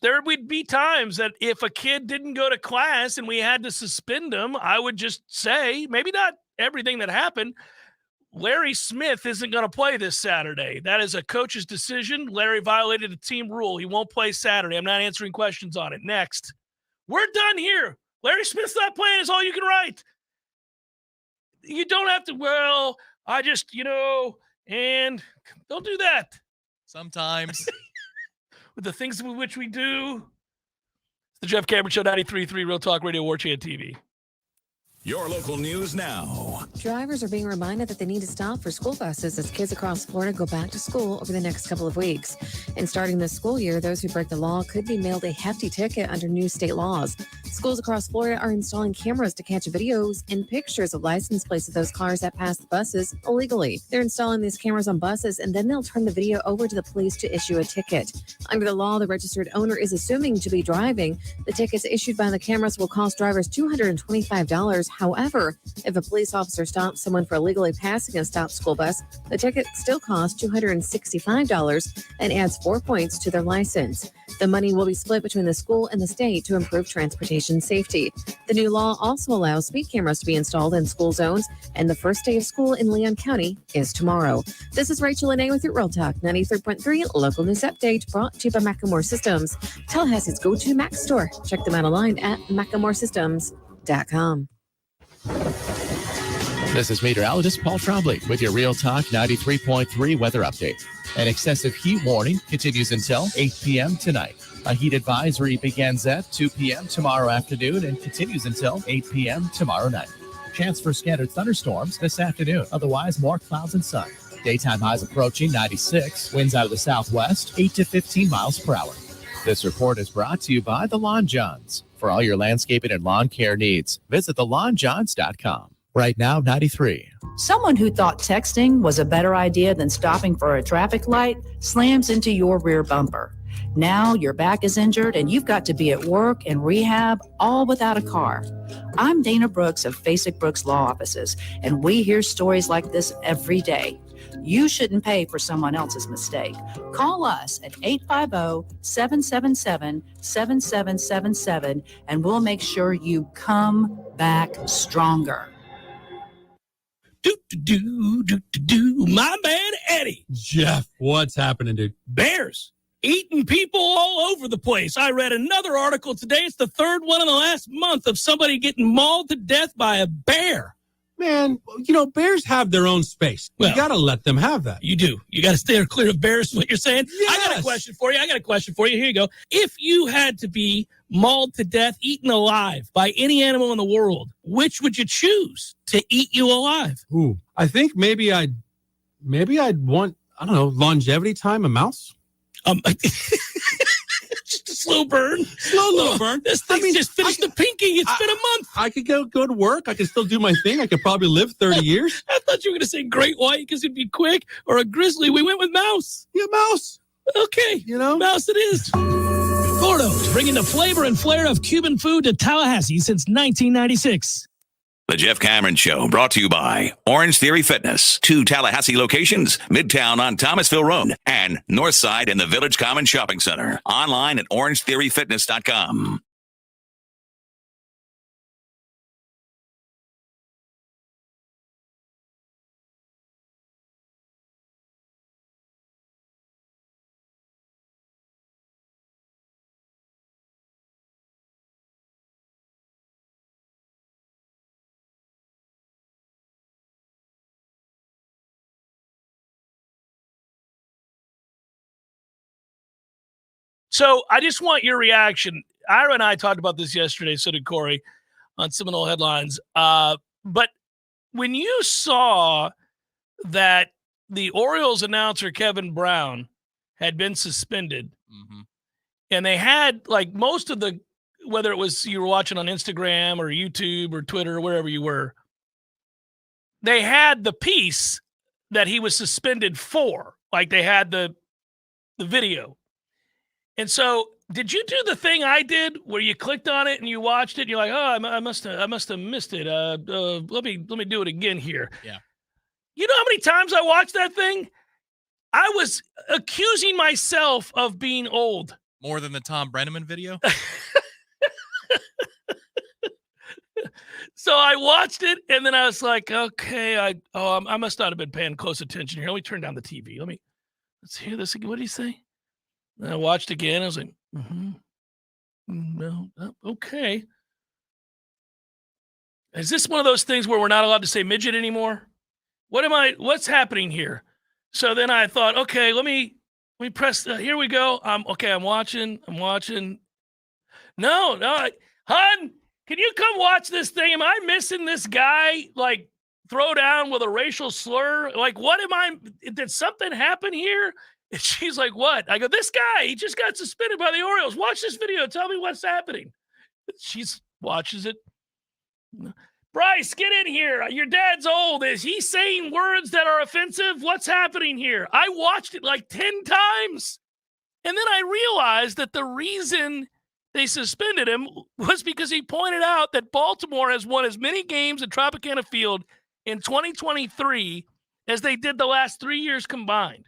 There would be times that if a kid didn't go to class and we had to suspend him, I would just say, maybe not everything that happened, Larry Smith isn't going to play this Saturday. That is a coach's decision. Larry violated a team rule. He won't play Saturday. I'm not answering questions on it. Next. We're done here. Larry Smith's not playing is all you can write. You don't have to, I just, and don't do that. Sometimes. With the things with which we do. The Jeff Cameron Show, 93.3 Real Talk Radio, Warchant TV. Your local news now. Drivers are being reminded that they need to stop for school buses as kids across Florida go back to school over the next couple of weeks. And starting this school year, those who break the law could be mailed a hefty ticket under new state laws. Schools across Florida are installing cameras to catch videos and pictures of license plates of those cars that pass the buses illegally. They're installing these cameras on buses, and then they'll turn the video over to the police to issue a ticket. Under the law, the registered owner is assuming to be driving. The tickets issued by the cameras will cost drivers $225. However, if a police officer stops someone for illegally passing a stopped school bus, the ticket still costs $265 and adds 4 points to their license. The money will be split between the school and the state to improve transportation safety. The new law also allows speed cameras to be installed in school zones, and the first day of school in Leon County is tomorrow. This is Rachel Lene with your Real Talk 93.3 local news update brought to you by Macklemore Systems, Tallahassee's go-to Mac store. Check them out online at MacklemoreSystems.com. This is meteorologist Paul Trombley with your Real Talk 93.3 weather update. An excessive heat warning continues until 8 p.m. tonight. A heat advisory begins at 2 p.m. tomorrow afternoon and continues until 8 p.m. tomorrow night. Chance for scattered thunderstorms this afternoon. Otherwise, more clouds and sun. Daytime highs approaching 96. Winds out of the southwest, 8 to 15 miles per hour. This report is brought to you by the Lawn Johns. For all your landscaping and lawn care needs, visit thelawnjohns.com. Right now, 93. Someone who thought texting was a better idea than stopping for a traffic light slams into your rear bumper. Now your back is injured and you've got to be at work and rehab all without a car. I'm Dana Brooks of Basic Brooks Law Offices, and we hear stories like this every day. You shouldn't pay for someone else's mistake. Call us at 850-777-7777 and we'll make sure you come back stronger. My man Eddie. Jeff, what's happening, dude? Bears eating people all over the place. I read another article today. It's the third one in the last month of somebody getting mauled to death by a bear. Man, bears have their own space. You got to let them have that. You do. You got to stay clear of bears, is what you're saying? Yes. I got a question for you. Here you go. If you had to be mauled to death, eaten alive by any animal in the world, which would you choose to eat you alive? Ooh, I think maybe I'd want, longevity time, a mouse. Just a slow burn. Slow burn. This thing just finished the pinky. It's been a month. I could go to work. I could still do my thing. I could probably live 30 years. I thought you were going to say great white because it'd be quick, or a grizzly. We went with mouse. Yeah, mouse. Okay. Mouse it is. Gordo's bringing the flavor and flair of Cuban food to Tallahassee since 1996. The Jeff Cameron Show, brought to you by Orange Theory Fitness. 2 Tallahassee locations, Midtown on Thomasville Road and Northside in the Village Common Shopping Center. Online at orangetheoryfitness.com. So I just want your reaction. Ira and I talked about this yesterday, so did Corey, on Seminole Headlines. But when you saw that the Orioles announcer, Kevin Brown, had been suspended, and they had, like, most of the, whether it was you were watching on Instagram or YouTube or Twitter or wherever you were, they had the piece that he was suspended for. Like, they had the video. And so, did you do the thing I did where you clicked on it and you watched it and you're like, oh, I must have missed it. Let me do it again here. Yeah. You know how many times I watched that thing? I was accusing myself of being old. More than the Tom Brenneman video? So I watched it, and then I was like, okay, I must not have been paying close attention here. Let me turn down the TV. Let's hear this again. What did he say? And I watched again. I was like, no, okay. Is this one of those things where we're not allowed to say midget anymore? What's happening here? So then I thought, okay, let me press, here we go. I'm watching. No, hon, can you come watch this thing? Am I missing this guy, like, throw down with a racial slur? Like, did something happen here? And she's like, what? I go, this guy, he just got suspended by the Orioles. Watch this video. Tell me what's happening. She watches it. Bryce, get in here. Your dad's old. Is he saying words that are offensive? What's happening here? I watched it like 10 times. And then I realized that the reason they suspended him was because he pointed out that Baltimore has won as many games at Tropicana Field in 2023 as they did the last 3 years combined.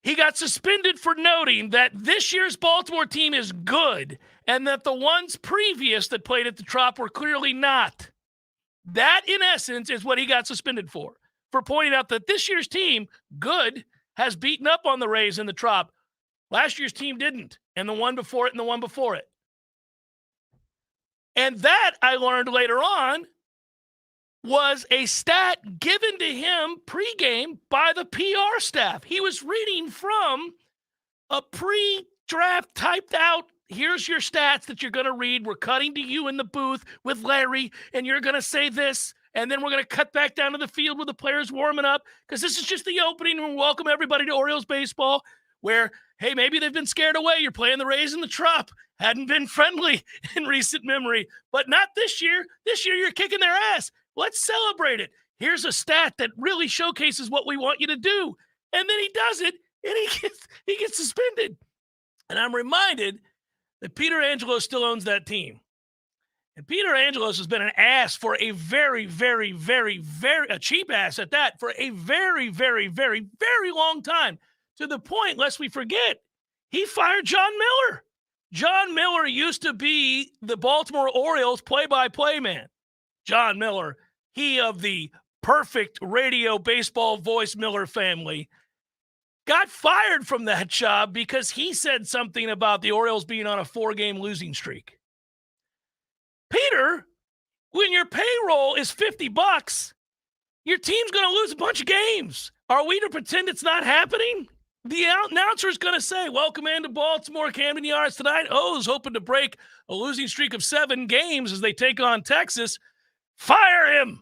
He got suspended for noting that this year's Baltimore team is good and that the ones previous that played at the Trop were clearly not. That, in essence, is what he got suspended for pointing out that this year's team, good, has beaten up on the Rays in the Trop. Last year's team didn't, and the one before it and the one before it. And that, I learned later on, was a stat given to him pregame by the PR staff. He was reading from a pre-draft typed out, here's your stats that you're going to read. We're cutting to you in the booth with Larry, and you're going to say this, and then we're going to cut back down to the field with the players warming up, because this is just the opening, and we welcome everybody to Orioles baseball, where, hey, maybe they've been scared away. You're playing the Rays in the Trop. Hadn't been friendly in recent memory, but not this year. This year, you're kicking their ass. Let's celebrate it. Here's a stat that really showcases what we want you to do. And then he does it, and he gets suspended. And I'm reminded that Peter Angelos still owns that team. And Peter Angelos has been an ass for a very, very, very, very, a cheap ass at that, for a very, very, very, very long time. To the point, lest we forget, he fired John Miller. John Miller used to be the Baltimore Orioles play-by-play man. John Miller, he of the perfect radio baseball voice Miller family, got fired from that job because he said something about the Orioles being on a 4-game losing streak. Peter, when your payroll is $50, your team's going to lose a bunch of games. Are we to pretend it's not happening? The announcer is going to say, welcome into Baltimore, Camden Yards tonight. O's hoping to break a losing streak of 7 games as they take on Texas. Fire him.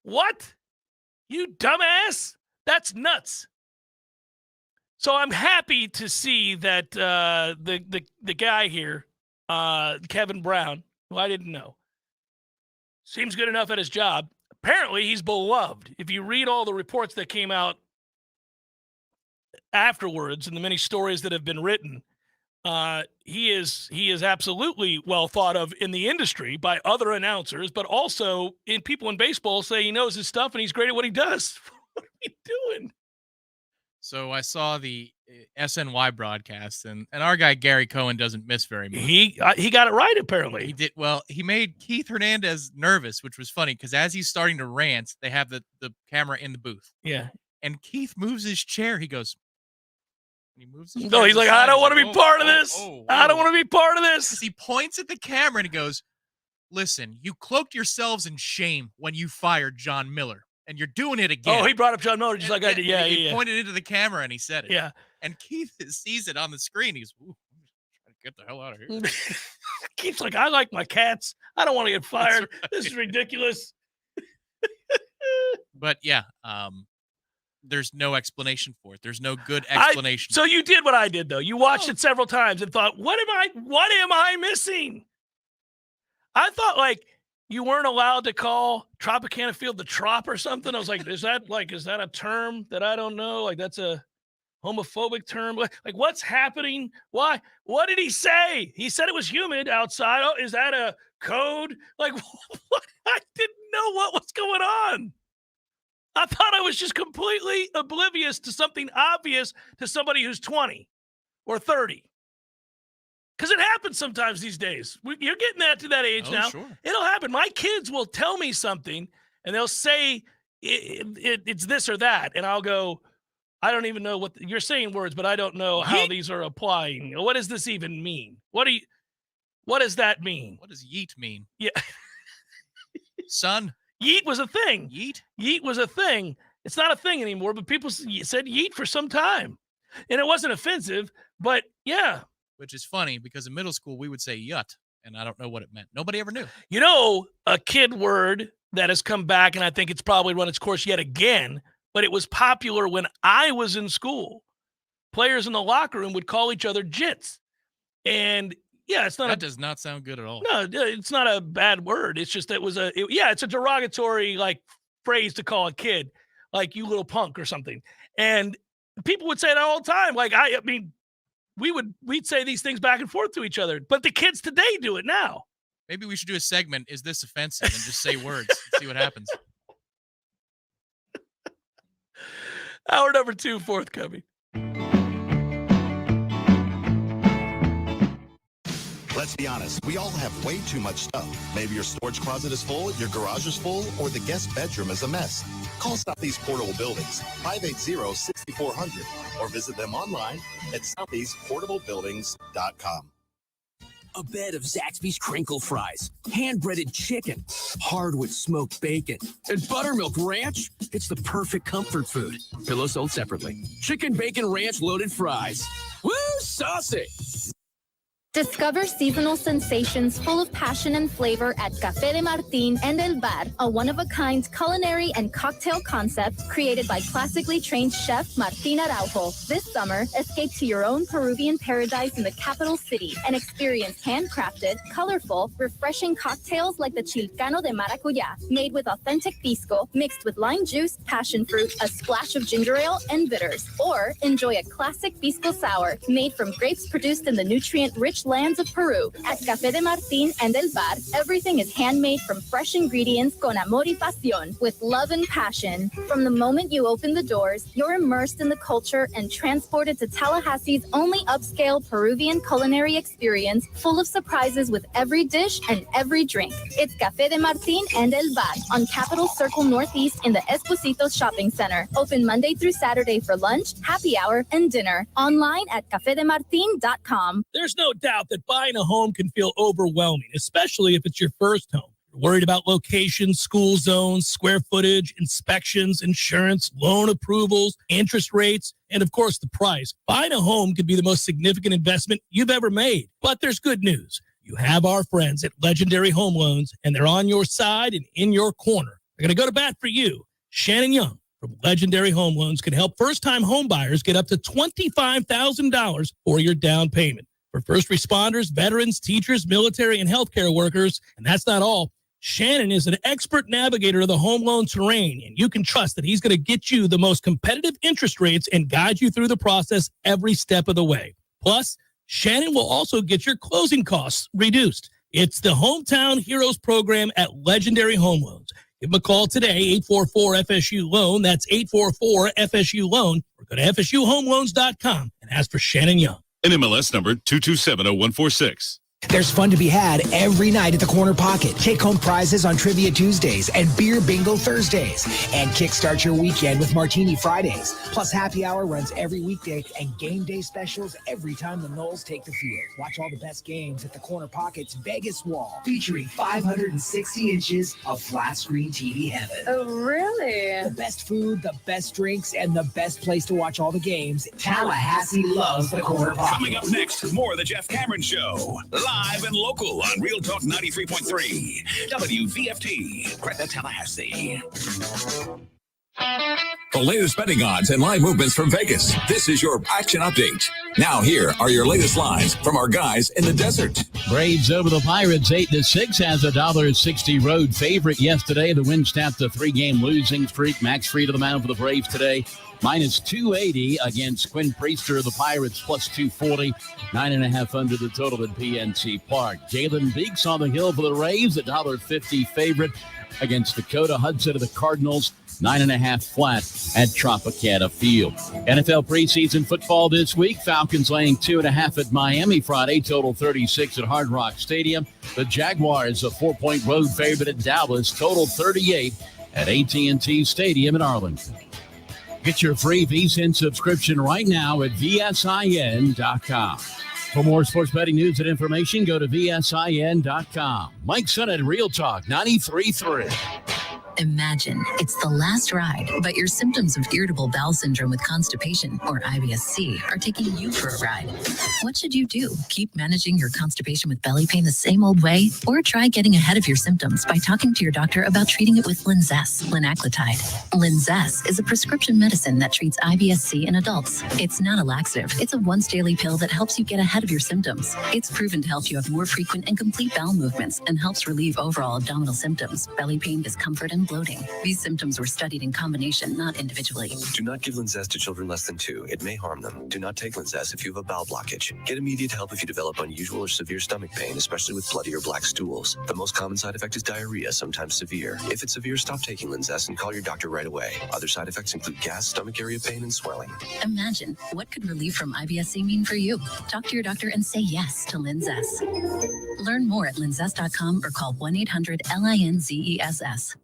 What? You dumbass? That's nuts. So I'm happy to see that the guy here, Kevin Brown, who I didn't know, seems good enough at his job. Apparently, he's beloved. If you read all the reports that came out afterwards and the many stories that have been written, he is absolutely well thought of in the industry by other announcers, but also in people in baseball say he knows his stuff and he's great at what he does. What are we doing? So I saw the SNY broadcast, and our guy Gary Cohen doesn't miss very much. He got it right, apparently. He did well. He made Keith Hernandez nervous, which was funny because as he's starting to rant, they have the camera in the booth. Yeah, and Keith moves his chair. He goes. He moves his no, he's like, I don't want to be part of this. I don't want to be part of this. He points at the camera and he goes, listen, you cloaked yourselves in shame when you fired John Miller, and you're doing it again. Oh, he brought up John Miller just like I did. Yeah, he pointed into the camera and he said it. Yeah. And Keith sees it on the screen. He's, ooh, I'm just trying to get the hell out of here. Keith's like, I like my cats. I don't want to get fired. Right. This is ridiculous. But yeah, there's no explanation for it. There's no good explanation. So you did what I did, though. You watched it several times and thought, what am I missing? I thought, like, you weren't allowed to call Tropicana Field the Trop or something. I was like, is that a term that I don't know? Like, that's a homophobic term? Like, what's happening? Why? What did he say? He said it was humid outside. Oh, is that a code? Like, what? I didn't know what was going on. I thought I was just completely oblivious to something obvious to somebody who's 20 or 30. Because it happens sometimes these days. You're getting to that age now. Sure. It'll happen. My kids will tell me something, and they'll say it's this or that, and I'll go, I don't even know what you're saying words, but I don't know how these are applying. What does this even mean? What does that mean? What does yeet mean? Yeah. Son. Yeet was a thing. Yeet was a thing. It's not a thing anymore, but people said yeet for some time. And it wasn't offensive, but yeah. Which is funny because in middle school we would say yut, and I don't know what it meant. Nobody ever knew. You know, a kid word that has come back, and I think it's probably run its course yet again, but it was popular when I was in school. Players in the locker room would call each other jits. And yeah, that does not sound good at all. No, it's not a bad word. It's just it's a derogatory like phrase to call a kid, like you little punk or something. And people would say that all the time. Like I mean, we'd say these things back and forth to each other, but the kids today do it now. Maybe we should do a segment. Is this offensive? And just say words. See what happens. Hour number 2 forthcoming. Let's be honest, we all have way too much stuff. Maybe your storage closet is full, your garage is full, or the guest bedroom is a mess. Call Southeast Portable Buildings, 580-6400, or visit them online at southeastportablebuildings.com. A bed of Zaxby's crinkle fries, hand-breaded chicken, hardwood smoked bacon, and buttermilk ranch. It's the perfect comfort food. Pillows sold separately. Chicken bacon ranch loaded fries. Woo, saucy! Discover seasonal sensations full of passion and flavor at Café de Martín and El Bar, a one-of-a-kind culinary and cocktail concept created by classically trained chef Martín Araujo. This summer, escape to your own Peruvian paradise in the capital city and experience handcrafted, colorful, refreshing cocktails like the Chilcano de Maracuyá, made with authentic pisco, mixed with lime juice, passion fruit, a splash of ginger ale, and bitters. Or enjoy a classic pisco sour made from grapes produced in the nutrient-rich lands of Peru. At Café de Martín and El Bar, everything is handmade from fresh ingredients con amor y pasión, with love and passion. From the moment you open the doors, you're immersed in the culture and transported to Tallahassee's only upscale Peruvian culinary experience, full of surprises with every dish and every drink. It's Café de Martín and El Bar on Capitol Circle Northeast in the Espositos Shopping Center. Open Monday through Saturday for lunch, happy hour, and dinner. Online at cafedemartin.com. There's no doubt that buying a home can feel overwhelming, especially if it's your first home. You're worried about location, school zones, square footage, inspections, insurance, loan approvals, interest rates, and of course, the price. Buying a home could be the most significant investment you've ever made. But there's good news. You have our friends at Legendary Home Loans, and they're on your side and in your corner. They're going to go to bat for you. Shannon Young from Legendary Home Loans can help first-time home buyers get up to $25,000 for your down payment. For first responders, veterans, teachers, military, and healthcare workers. And that's not all. Shannon is an expert navigator of the home loan terrain, and you can trust that he's going to get you the most competitive interest rates and guide you through the process every step of the way. Plus, Shannon will also get your closing costs reduced. It's the Hometown Heroes program at Legendary Home Loans. Give them a call today, 844-FSU-LOAN. That's 844-FSU-LOAN. Or go to FSUHomeLoans.com and ask for Shannon Young. NMLS number 2270-146. There's fun to be had every night at the Corner Pocket. Take-home prizes on Trivia Tuesdays and Beer Bingo Thursdays. And kickstart your weekend with Martini Fridays. Plus, happy hour runs every weekday and game day specials every time the Noles take the field. Watch all the best games at the Corner Pocket's Vegas wall, featuring 560 inches of flat-screen TV heaven. Oh, really? The best food, the best drinks, and the best place to watch all the games. Tallahassee loves the Corner Pocket. Coming up next, more of the Jeff Cameron Show. Live and local on Real Talk 93.3 WVFT, Greta, Tallahassee. The latest betting odds and live movements from Vegas. This is your action update. Now here are your latest lines from our guys in the desert. Braves over the Pirates 8-6 has a $1.60 road favorite yesterday. The win snapped a 3-game losing streak. Max Fried to the mound for the Braves today. minus 280 against Quinn Priester of the Pirates, plus 240. 9.5 under the total at PNC Park. Jalen Beeks on the hill for the Rays, $1.50 favorite against Dakota Hudson of the Cardinals. 9.5 flat at Tropicana Field. NFL preseason football this week. Falcons laying 2.5 at Miami Friday. Total 36 at Hard Rock Stadium. The Jaguars a 4-point road favorite at Dallas. Total 38 at AT&T Stadium in Arlington. Get your free VSiN subscription right now at VSIN.com. For more sports betting news and information, go to VSIN.com. Mike Son at Real Talk 93.3. Imagine it's the last ride, but your symptoms of irritable bowel syndrome with constipation, or IBS-C, are taking you for a ride. What should you do? Keep managing your constipation with belly pain the same old way? Or try getting ahead of your symptoms by talking to your doctor about treating it with Linzess, linaclotide. Linzess is a prescription medicine that treats IBS-C in adults. It's not a laxative. It's a once-daily pill that helps you get ahead of your symptoms. It's proven to help you have more frequent and complete bowel movements and helps relieve overall abdominal symptoms, belly pain, discomfort, and bloating. These symptoms were studied in combination, not individually. Do not give Linzess to children less than 2. It may harm them. Do not take Linzess if you have a bowel blockage. Get immediate help if you develop unusual or severe stomach pain, especially with bloody or black stools. The most common side effect is diarrhea, sometimes severe. If it's severe, stop taking Linzess and call your doctor right away. Other side effects include gas, stomach area pain, and swelling. Imagine, what could relief from IBS-C mean for you? Talk to your doctor and say yes to Linzess. Learn more at linzess.com or call 1-800-LINZESS.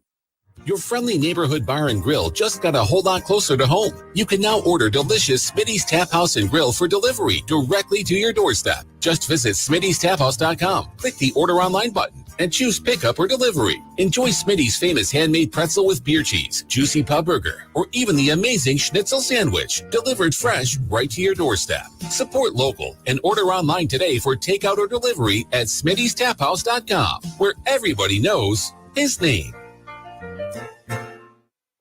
Your friendly neighborhood bar and grill just got a whole lot closer to home. You can now order delicious Smitty's Tap House and Grill for delivery directly to your doorstep. Just visit Smitty'sTapHouse.com, click the Order Online button, and choose pickup or delivery. Enjoy Smitty's famous handmade pretzel with beer cheese, juicy pub burger, or even the amazing schnitzel sandwich, delivered fresh right to your doorstep. Support local and order online today for takeout or delivery at Smitty'sTapHouse.com, where everybody knows his name.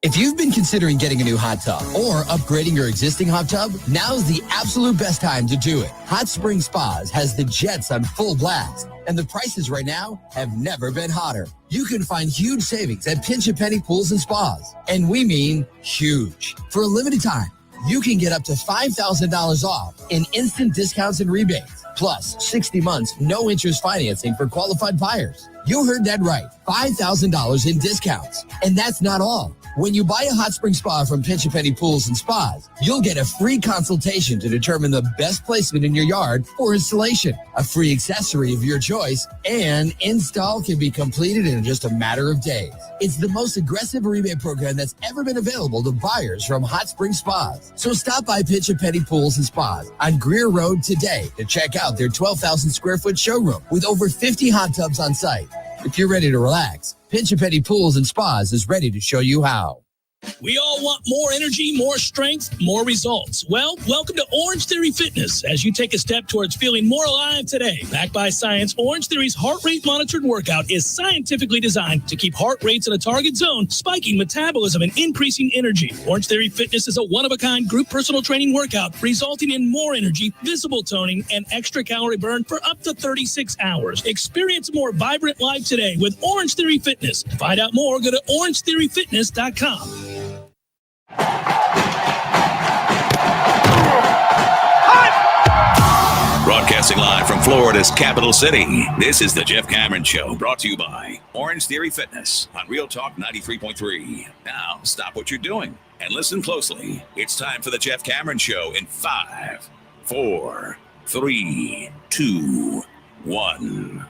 If you've been considering getting a new hot tub or upgrading your existing hot tub, now's the absolute best time to do it. Hot Spring Spas has the jets on full blast, and the prices right now have never been hotter. You can find huge savings at Pinch a Penny Pools and Spas, and we mean huge. For a limited time, you can get up to $5,000 off in instant discounts and rebates, plus 60 months no interest financing for qualified buyers. You heard that right, $5,000 in discounts. And that's not all. When you buy a hot spring spa from Pinch a Penny Pools and Spas, you'll get a free consultation to determine the best placement in your yard for installation, a free accessory of your choice, and install can be completed in just a matter of days. It's the most aggressive rebate program that's ever been available to buyers from Hot Spring Spas. So stop by Pinch a Penny Pools and Spas on Greer Road today to check out their 12,000 square foot showroom with over 50 hot tubs on site. If you're ready to relax, Pinch a Penny Pools and Spas is ready to show you how. We all want more energy, more strength, more results. Well, welcome to Orange Theory Fitness as you take a step towards feeling more alive today. Backed by science, Orange Theory's heart rate monitored workout is scientifically designed to keep heart rates in a target zone, spiking metabolism and increasing energy. Orange Theory Fitness is a one-of-a-kind group personal training workout resulting in more energy, visible toning, and extra calorie burn for up to 36 hours. Experience a more vibrant life today with Orange Theory Fitness. To find out more, go to orangetheoryfitness.com. Broadcasting live from Florida's capital city, this is the Jeff Cameron Show, brought to you by Orange Theory Fitness on Real Talk 93.3. Now, stop what you're doing and listen closely. It's time for the Jeff Cameron Show in 5, 4, 3, 2, 1.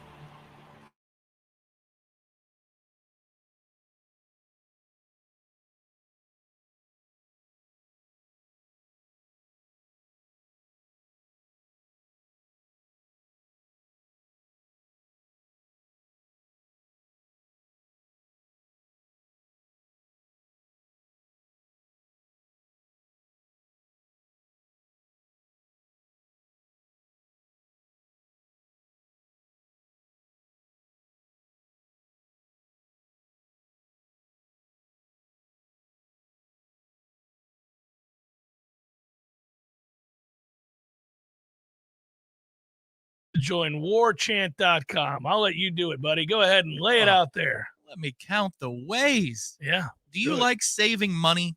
Join warchant.com. I'll let you do it, buddy. Go ahead and lay it out there. Let me count the ways. Yeah. Do you like saving money?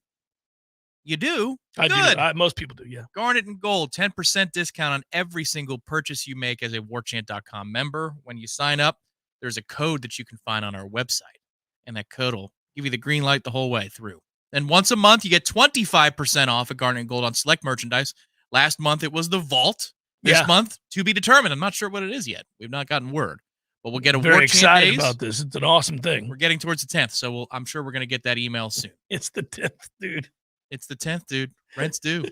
You do? I Good. do. Most people do, yeah. Garnet and Gold, 10% discount on every single purchase you make as a Warchant.com member. When you sign up, there's a code that you can find on our website, and that code will give you the green light the whole way through. And once a month, you get 25% off at Garnet and Gold on select merchandise. Last month, it was the Vault. This month, to be determined. I'm not sure what it is yet. We've not gotten word. But we'll get a Very Warchant excited days. about this. It's an awesome thing. We're getting towards the 10th, so I'm sure we're going to get that email soon. It's the 10th, dude. It's the 10th, dude. Rent's due.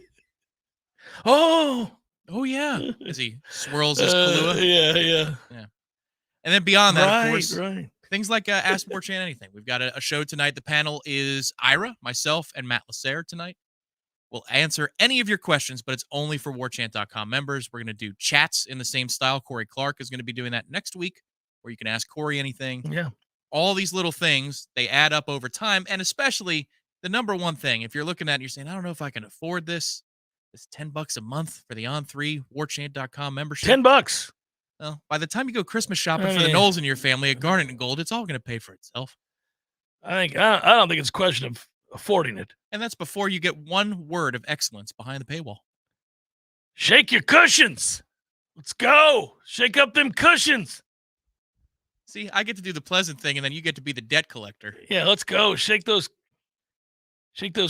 Oh, yeah. As he swirls his Kahlua. Yeah. And then beyond that, of course, right. things like Ask Warchant Anything. We've got a show tonight. The panel is Ira, myself, and Matt Lasser tonight. We'll answer any of your questions, but it's only for Warchant.com members. We're going to do chats in the same style. Corey Clark is going to be doing that next week, where you can ask Corey anything. Yeah. All these little things, they add up over time, and especially the number one thing, if you're looking at it and you're saying, I don't know if I can afford this $10 a month for the On3 Warchant.com membership. $10. Well, by the time you go Christmas shopping for the Knowles in your family at Garnet and Gold, it's all going to pay for itself. I don't think it's a question of affording it. And that's before you get one word of excellence behind the paywall. Shake your cushions. Let's go. Shake up them cushions. See, I get to do the pleasant thing, and then you get to be the debt collector. Yeah, let's go. Shake those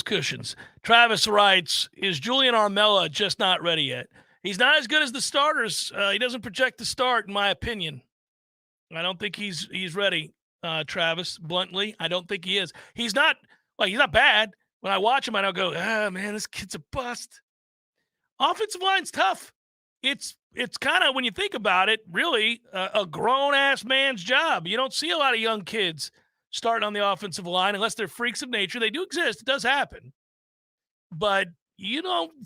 cushions. Travis writes, is Julian Armella just not ready yet? He's not as good as the starters. He doesn't project to start, in my opinion. I don't think he's ready, Travis, bluntly. I don't think he is. He's not bad. When I watch him, I don't go, man, this kid's a bust. Offensive line's tough. It's kind of, when you think about it, really a grown-ass man's job. You don't see a lot of young kids starting on the offensive line unless they're freaks of nature. They do exist. It does happen. But,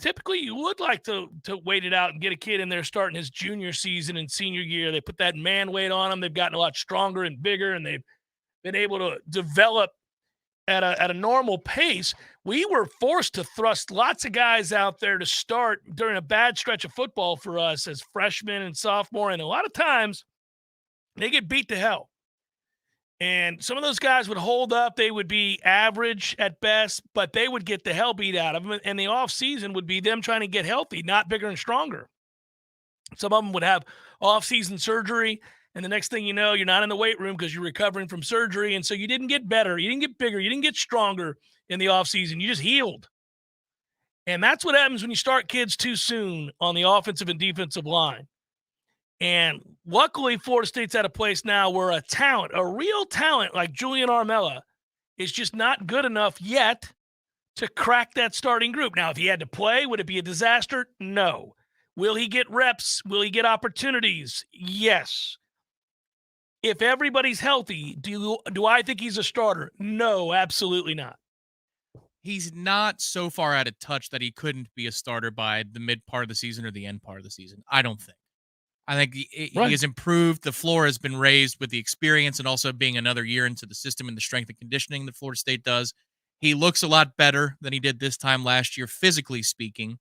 typically you would like to wait it out and get a kid in there starting his junior season and senior year. They put that man weight on them. They've gotten a lot stronger and bigger, and they've been able to develop at a normal pace. We were forced to thrust lots of guys out there to start during a bad stretch of football for us as freshmen and sophomore, and a lot of times they get beat to hell. And some of those guys would hold up. They would be average at best, but they would get the hell beat out of them. And the offseason would be them trying to get healthy, not bigger and stronger. Some of them would have off-season surgery, and the next thing you know, you're not in the weight room because you're recovering from surgery. And so you didn't get better. You didn't get bigger. You didn't get stronger in the offseason. You just healed. And that's what happens when you start kids too soon on the offensive and defensive line. And luckily, Florida State's at a place now where a real talent like Julian Armella is just not good enough yet to crack that starting group. Now, if he had to play, would it be a disaster? No. Will he get reps? Will he get opportunities? Yes. If everybody's healthy, do I think he's a starter? No, absolutely not. He's not so far out of touch that he couldn't be a starter by the mid part of the season or the end part of the season. I don't think. I think he has improved. The floor has been raised with the experience and also being another year into the system and the strength and conditioning that Florida State does. He looks a lot better than he did this time last year, physically speaking.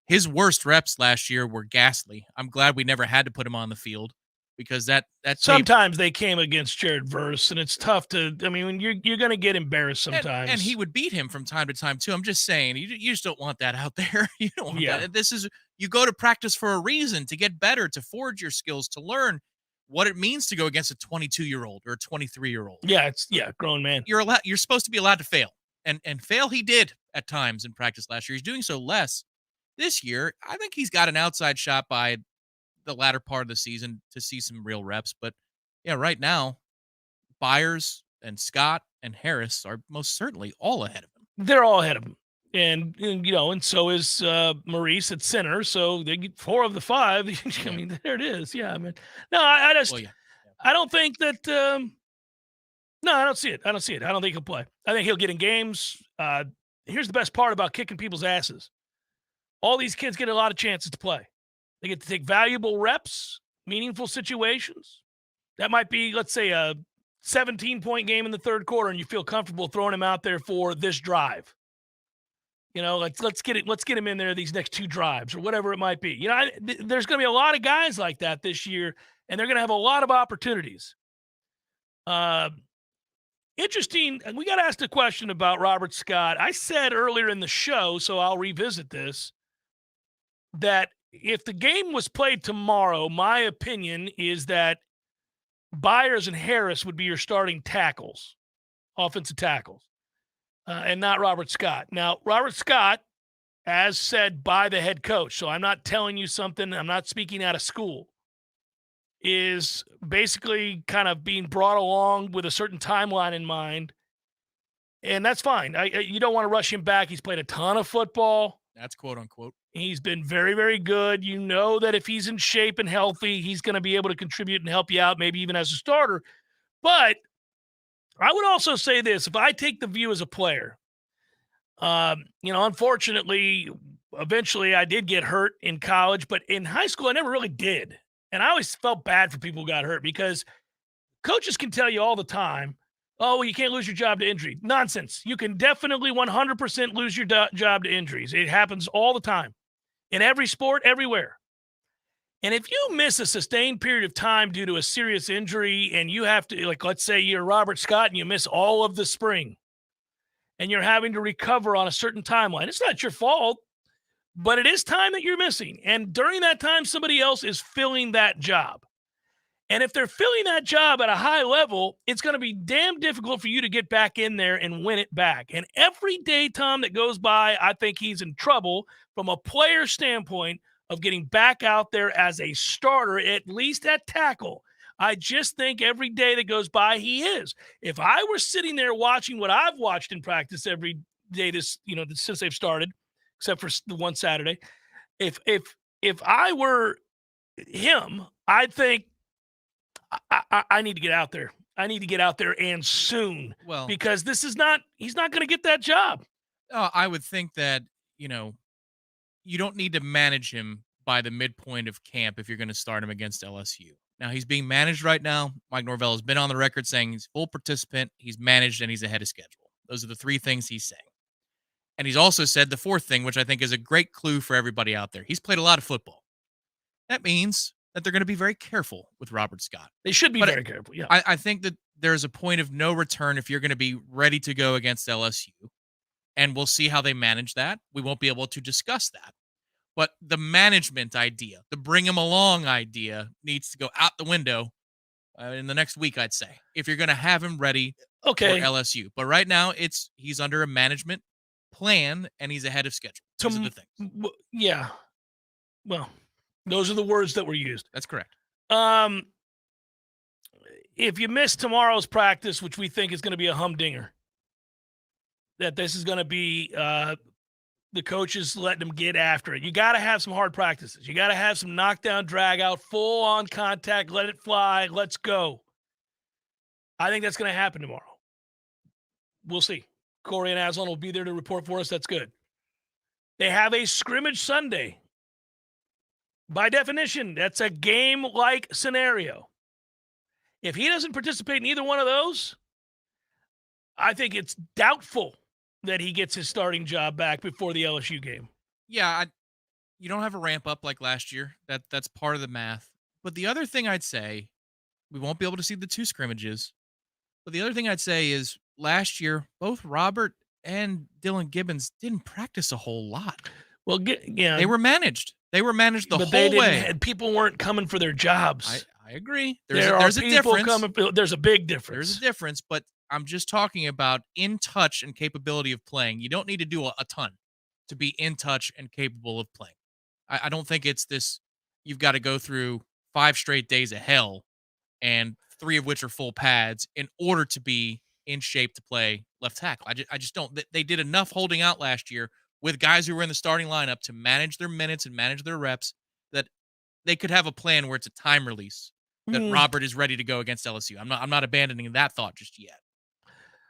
His worst reps last year were ghastly. I'm glad we never had to put him on the field because that sometimes they came against Jared Verse, and it's tough to. I mean, when you're going to get embarrassed sometimes, and he would beat him from time to time too. I'm just saying, you just don't want that out there. You don't want that. You go to practice for a reason, to get better, to forge your skills, to learn what it means to go against a 22-year-old or a 23-year-old. Yeah, grown man. You're supposed to be allowed to fail, and fail he did at times in practice last year. He's doing so less this year. I think he's got an outside shot by the latter part of the season to see some real reps. But yeah, right now, Byers and Scott and Harris are most certainly all ahead of him. They're all ahead of him. And so is Maurice at center. So they get 4 of the 5. I mean, there it is. Yeah, I mean, no, I don't think that. No, I don't see it. I don't think he'll play. I think he'll get in games. Here's the best part about kicking people's asses. All these kids get a lot of chances to play. They get to take valuable reps, meaningful situations. That might be, let's say, a 17-point game in the third quarter, and you feel comfortable throwing him out there for this drive. Let's get him in there these next 2 drives or whatever it might be. There's going to be a lot of guys like that this year, and they're going to have a lot of opportunities. interesting. We got asked a question about Robert Scott. I said earlier in the show, so I'll revisit this, that if the game was played tomorrow, my opinion is that Byers and Harris would be your starting tackles, offensive tackles, and not Robert Scott. Now, Robert Scott, as said by the head coach, so I'm not telling you something, I'm not speaking out of school, is basically kind of being brought along with a certain timeline in mind, and that's fine. You don't want to rush him back. He's played a ton of football. That's quote unquote. He's been very, very good. You know that if he's in shape and healthy, he's going to be able to contribute and help you out, maybe even as a starter. But I would also say this: if I take the view as a player, unfortunately, eventually I did get hurt in college, but in high school I never really did. And I always felt bad for people who got hurt because coaches can tell you all the time, oh, well, you can't lose your job to injury. Nonsense. You can definitely 100% lose your job to injuries. It happens all the time in every sport, everywhere. And if you miss a sustained period of time due to a serious injury and you have to, like, let's say you're Robert Scott and you miss all of the spring and you're having to recover on a certain timeline, it's not your fault, but it is time that you're missing. And during that time, somebody else is filling that job. And if they're filling that job at a high level, it's going to be damn difficult for you to get back in there and win it back. And every day, Tom, that goes by, I think he's in trouble from a player standpoint of getting back out there as a starter, at least at tackle. I just think every day that goes by, he is. If I were sitting there watching what I've watched in practice every day since they've started, except for the one Saturday, if I were him, I'd think, I need to get out there. I need to get out there and soon. Well, because he's not going to get that job. I would think that, you don't need to manage him by the midpoint of camp if you're going to start him against LSU. Now, he's being managed right now. Mike Norvell has been on the record saying he's full participant, he's managed, and he's ahead of schedule. Those are the three things he's saying. And he's also said the fourth thing, which I think is a great clue for everybody out there. He's played a lot of football. That means that they're going to be very careful with Robert Scott. They should be very careful, yeah. I think that there's a point of no return if you're going to be ready to go against LSU, and we'll see how they manage that. We won't be able to discuss that. But the management idea, the bring him along idea, needs to go out the window in the next week, I'd say, if you're going to have him ready for LSU. But right now, he's under a management plan, and he's ahead of schedule. Those are the things. Yeah. Well, those are the words that were used. That's correct. If you miss tomorrow's practice, which we think is going to be a humdinger, that this is going to be the coaches letting them get after it. You got to have some hard practices. You got to have some knockdown, drag out, full on contact, let it fly, let's go. I think that's going to happen tomorrow. We'll see. Corey and Aslan will be there to report for us. That's good. They have a scrimmage Sunday. By definition, that's a game-like scenario. If he doesn't participate in either one of those, I think it's doubtful that he gets his starting job back before the LSU game. Yeah, you don't have a ramp up like last year. That's part of the math. But the other thing I'd say, we won't be able to see the two scrimmages. But the other thing I'd say is last year, both Robert and Dylan Gibbons didn't practice a whole lot. Well, yeah, they were managed. They were managed the but whole way. And people weren't coming for their jobs. I agree. There's a difference. There's a big difference. There's a difference, but I'm just talking about in touch and capability of playing. You don't need to do a ton to be in touch and capable of playing. I don't think it's this, you've got to go through 5 straight days of hell and 3 of which are full pads in order to be in shape to play left tackle. I just don't. They did enough holding out last year with guys who were in the starting lineup to manage their minutes and manage their reps that they could have a plan where it's a time release that Robert is ready to go against LSU. I'm not abandoning that thought just yet.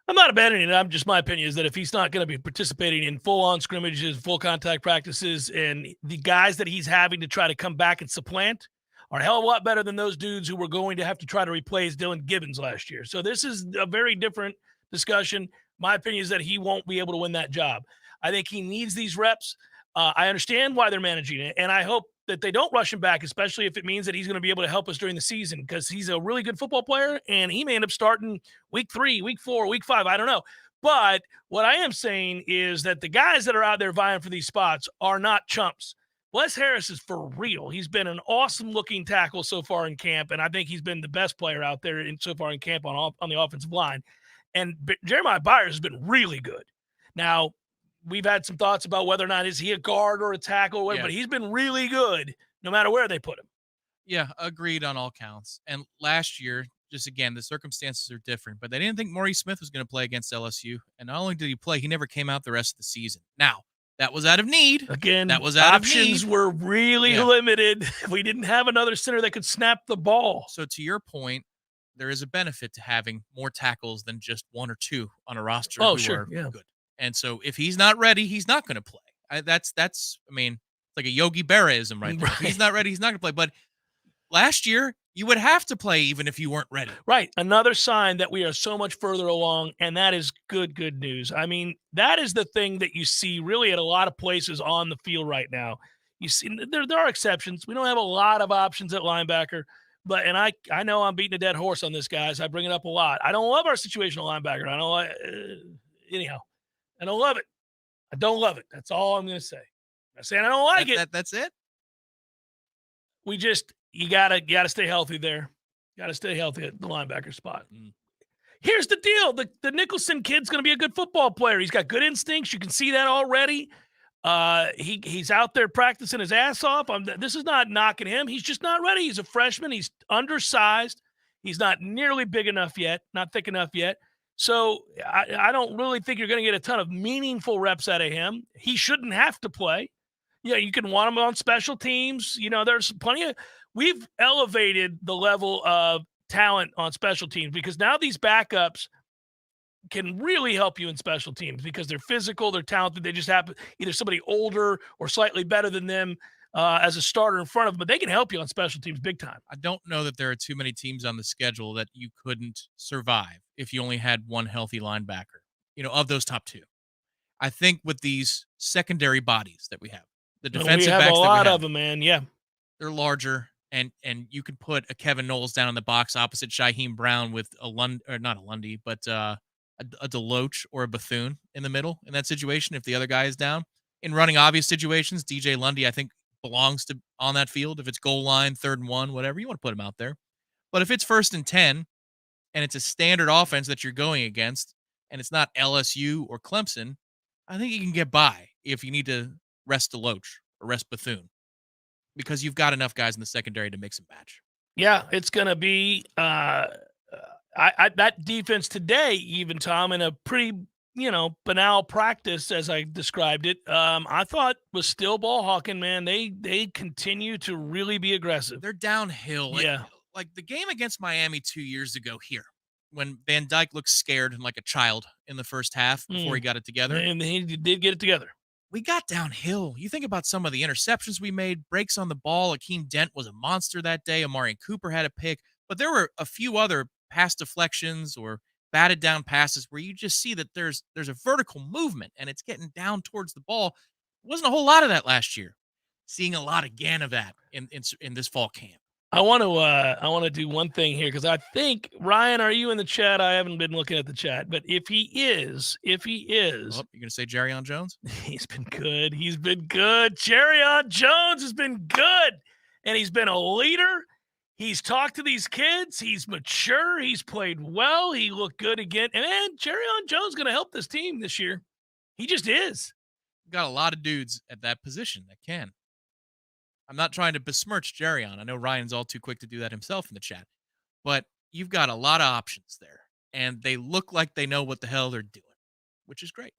I'm not abandoning it. My opinion is that if he's not going to be participating in full-on scrimmages, full contact practices, and the guys that he's having to try to come back and supplant are a hell of a lot better than those dudes who were going to have to try to replace Dylan Gibbons last year. So this is a very different discussion. My opinion is that he won't be able to win that job. I think he needs these reps. I understand why they're managing it, and I hope that they don't rush him back, especially if it means that he's going to be able to help us during the season, because he's a really good football player and he may end up starting week 3, week 4, week 5. I don't know. But what I am saying is that the guys that are out there vying for these spots are not chumps. Wes Harris is for real. He's been an awesome-looking tackle so far in camp, and I think he's been the best player out there so far in camp on the offensive line. And Jeremiah Byers has been really good. Now, we've had some thoughts about whether or not is he a guard or a tackle, or whatever, but he's been really good no matter where they put him. Yeah, agreed on all counts. And last year, just again, the circumstances are different, but they didn't think Maurice Smith was going to play against LSU. And not only did he play, he never came out the rest of the season. Now, that was out of need. Again, that was out options of need. were really limited. We didn't have another center that could snap the ball. So to your point, there is a benefit to having more tackles than just 1 or 2 on a roster. Oh, who sure. are Yeah. good. And so if he's not ready, he's not going to play. That's I mean, it's like a Yogi Berra-ism right there. If he's not ready, he's not going to play. But last year, you would have to play even if you weren't ready. Right. Another sign that we are so much further along, and that is good news. I mean, that is the thing that you see really at a lot of places on the field right now. You see, there are exceptions. We don't have a lot of options at linebacker, but I know I'm beating a dead horse on this, guys. I bring it up a lot. I don't love our situational linebacker. I don't like anyhow. I don't love it. I don't love it. That's all I'm going to say. I'm saying I don't like it. That's it. We just you gotta stay healthy there. Got to stay healthy at the linebacker spot. Here's the deal: the Nicholson kid's going to be a good football player. He's got good instincts. You can see that already. He's out there practicing his ass off. This is not knocking him. He's just not ready. He's a freshman. He's undersized. He's not nearly big enough yet. Not thick enough yet. So I don't really think you're going to get a ton of meaningful reps out of him. He shouldn't have to play. Yeah, you can want him on special teams. You know, there's plenty of – we've elevated the level of talent on special teams because now these backups can really help you in special teams because they're physical, they're talented. They just have either somebody older or slightly better than them as a starter in front of them, but they can help you on special teams big time. I don't know that there are too many teams on the schedule that you couldn't survive if you only had one healthy linebacker, you know, of those top 2. I think with these secondary bodies that we have, the defensive backs we have a lot that we of them, man. Yeah. They're larger, and you could put a Kevin Knowles down in the box opposite Shaheem Brown with not a Lundy, but a Deloach or a Bethune in the middle in that situation if the other guy is down. In running obvious situations, DJ Lundy, I think, belongs to on that field. If it's goal line, 3rd and 1, whatever, you want to put him out there. But if it's 1st and 10, and it's a standard offense that you're going against, and it's not LSU or Clemson, I think you can get by if you need to rest Deloach or rest Bethune because you've got enough guys in the secondary to mix and match. Yeah, it's going to be that defense today, even, Tom, in a pretty, banal practice, as I described it, I thought was still ball hawking, man. They continue to really be aggressive. They're downhill. Yeah. Like the game against Miami 2 years ago here, when Van Dyke looked scared and like a child in the first half before he got it together. And he did get it together. We got downhill. You think about some of the interceptions we made, breaks on the ball. Akeem Dent was a monster that day. Amari Cooper had a pick. But there were a few other pass deflections or batted down passes where you just see that there's a vertical movement and it's getting down towards the ball. Wasn't a whole lot of that last year. Seeing a lot again of that in this fall camp. I want to do one thing here because I think, Ryan, are you in the chat? I haven't been looking at the chat, but if he is, Oh, you're going to say Jerryon Jones? He's been good. He's been good. Jerryon Jones has been good, and he's been a leader. He's talked to these kids. He's mature. He's played well. He looked good again. And man, Jerryon Jones is going to help this team this year. He just is. Got a lot of dudes at that position that can. I'm not trying to besmirch Jerryon. I know Ryan's all too quick to do that himself in the chat. But you've got a lot of options there. And they look like they know what the hell they're doing, which is great.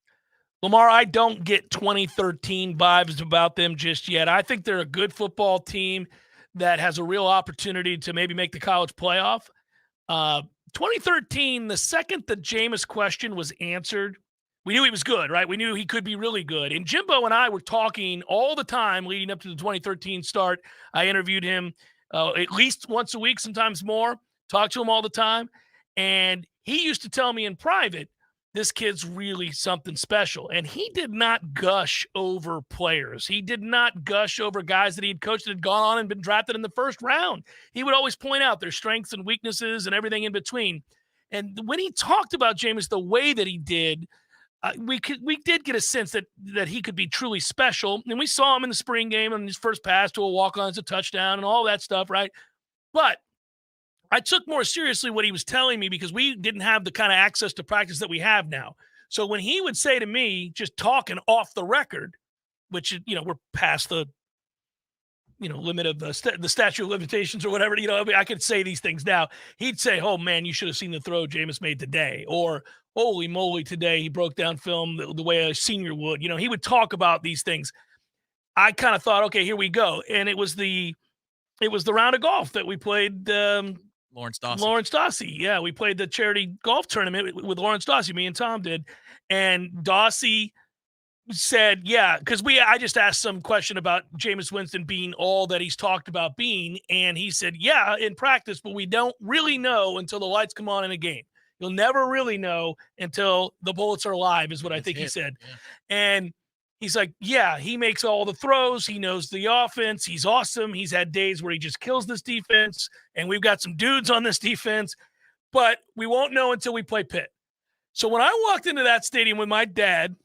Lamar, I don't get 2013 vibes about them just yet. I think they're a good football team that has a real opportunity to maybe make the college playoff. 2013, the second the Jameis question was answered, we knew he was good, right? We knew he could be really good. And Jimbo and I were talking all the time leading up to the 2013 start. I interviewed him at least once a week, sometimes more, talked to him all the time. And he used to tell me in private this kid's really something special. And he did not gush over players. He did not gush over guys that he'd coached that had gone on and been drafted in the first round. He would always point out their strengths and weaknesses and everything in between. And when he talked about Jameis the way that he did, we did get a sense that he could be truly special. And we saw him in the spring game on his first pass to a walk-on as a touchdown and all that stuff, right? But I took more seriously what he was telling me because we didn't have the kind of access to practice that we have now. So when he would say to me, just talking off the record, which, we're past the, limit of the statute of limitations or whatever, I could say these things now. He'd say, oh man, you should have seen the throw Jameis made today. Or, holy moly, today he broke down film the way a senior would. He would talk about these things. I kind of thought, okay, here we go. And it was the round of golf that we played, Lawrence Dawsey. Lawrence Dawsey. Yeah, we played the charity golf tournament with Lawrence Dawsey. Me and Tom did. And Dawsey said, yeah, because I just asked some question about Jameis Winston being all that he's talked about being. And he said, yeah, in practice, but we don't really know until the lights come on in a game. You'll never really know until the bullets are live, is what I think he said. Yeah. And he's like, yeah, he makes all the throws. He knows the offense. He's awesome. He's had days where he just kills this defense, and we've got some dudes on this defense, but we won't know until we play Pitt. So when I walked into that stadium with my dad,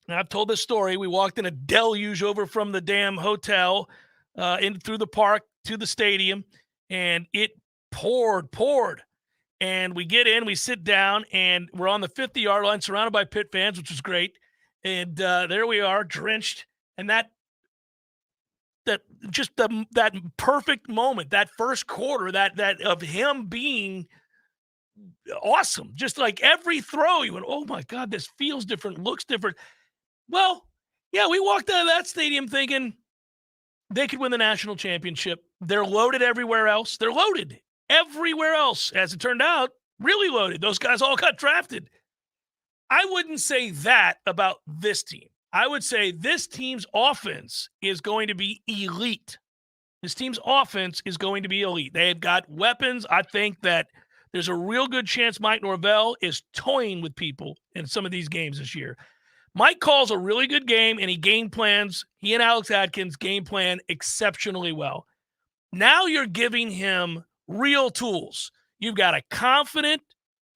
and I've told this story, we walked in a deluge over from the damn hotel in through the park to the stadium, and it poured. And we get in, we sit down, and we're on the 50-yard line surrounded by Pitt fans, which was great. And there we are, drenched, and that perfect moment, that first quarter, that of him being awesome, just like every throw, you went, oh my God, this feels different, looks different. Well, yeah, we walked out of that stadium thinking they could win the national championship. They're loaded everywhere else. They're loaded everywhere else. As it turned out, really loaded. Those guys all got drafted. I wouldn't say that about this team. I would say this team's offense is going to be elite. This team's offense is going to be elite. They have got weapons. I think that there's a real good chance Mike Norvell is toying with people in some of these games this year. Mike calls a really good game, and he and Alex Atkins game plan exceptionally well. Now you're giving him real tools. You've got a confident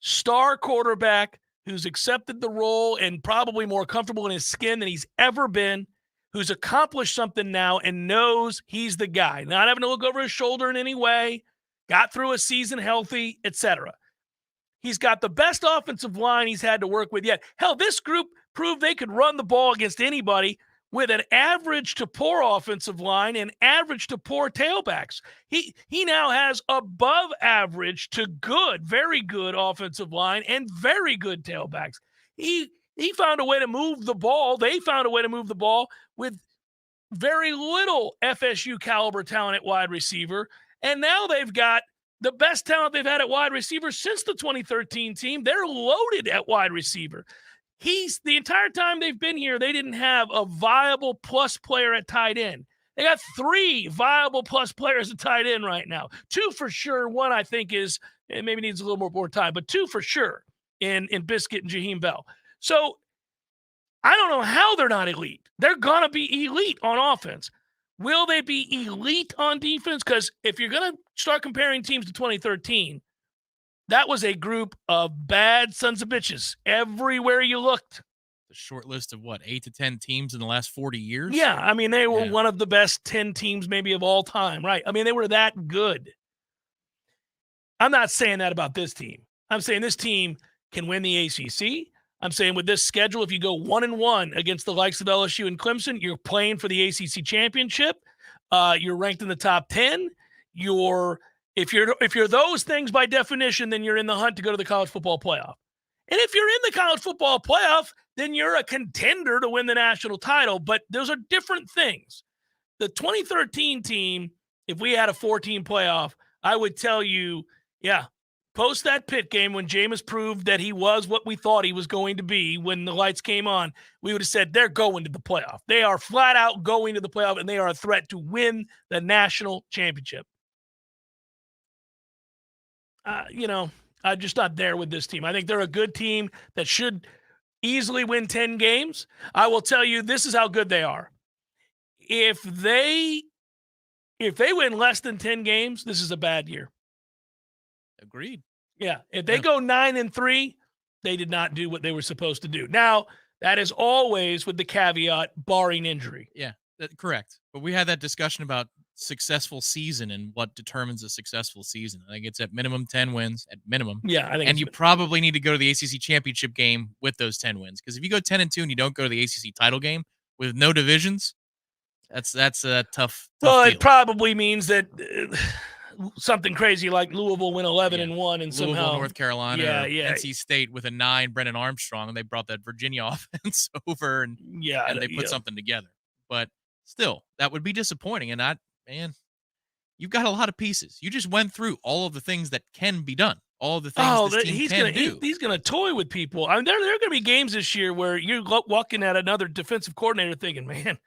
star quarterback who's accepted the role and probably more comfortable in his skin than he's ever been, who's accomplished something now and knows he's the guy, not having to look over his shoulder in any way, got through a season healthy, etc. He's got the best offensive line he's had to work with yet. Hell, this group proved they could run the ball against anybody with an average to poor offensive line and average to poor tailbacks. He now has above average to good, very good offensive line and very good tailbacks. He found a way to move the ball. They found a way to move the ball with very little FSU caliber talent at wide receiver. And now they've got the best talent they've had at wide receiver since the 2013 team. They're loaded at wide receiver. The entire time they've been here, they didn't have a viable plus player at tight end. They got 3 viable plus players at tight end right now. 2 for sure. One, I think, maybe needs a little more time, but 2 for sure in Biscuit and Jaheim Bell. So I don't know how they're not elite. They're going to be elite on offense. Will they be elite on defense? Because if you're going to start comparing teams to 2013, that was a group of bad sons of bitches everywhere you looked. A short list of 8 to 10 teams in the last 40 years? Yeah, I mean, they were one of the best 10 teams maybe of all time, right? I mean, they were that good. I'm not saying that about this team. I'm saying this team can win the ACC. I'm saying with this schedule, if you go 1-1 against the likes of LSU and Clemson, you're playing for the ACC championship. You're ranked in the top 10. If you're those things by definition, then you're in the hunt to go to the college football playoff. And if you're in the college football playoff, then you're a contender to win the national title. But those are different things. The 2013 team, if we had a 4-team playoff, I would tell you, yeah, post that Pitt game when Jameis proved that he was what we thought he was going to be when the lights came on, we would have said they're going to the playoff. They are flat out going to the playoff, and they are a threat to win the national championship. I'm just not there with this team. I think they're a good team that should easily win 10 games. I will tell you, this is how good they are. If they win less than 10 games, this is a bad year. Agreed. Yeah. If they go 9-3, they did not do what they were supposed to do. Now, that is always with the caveat, barring injury. Yeah, correct. But we had that discussion about successful season and what determines a successful season. I think it's at minimum 10 wins, at minimum. Yeah, I think and you probably need to go to the ACC championship game with those 10 wins. Because if you go 10-2 and you don't go to the ACC title game with no divisions, that's a tough Well, deal. it probably means that something crazy like Louisville win 11-1 and somehow Louisville, North Carolina, yeah, NC State with a 9, Brennan Armstrong, and they brought that Virginia offense over and they put something together. But still, that would be disappointing. And man, you've got a lot of pieces. You just went through all of the things that can be done, all of the things this team can do. He's going to toy with people. I mean, there are going to be games this year where you're walking at another defensive coordinator thinking, man,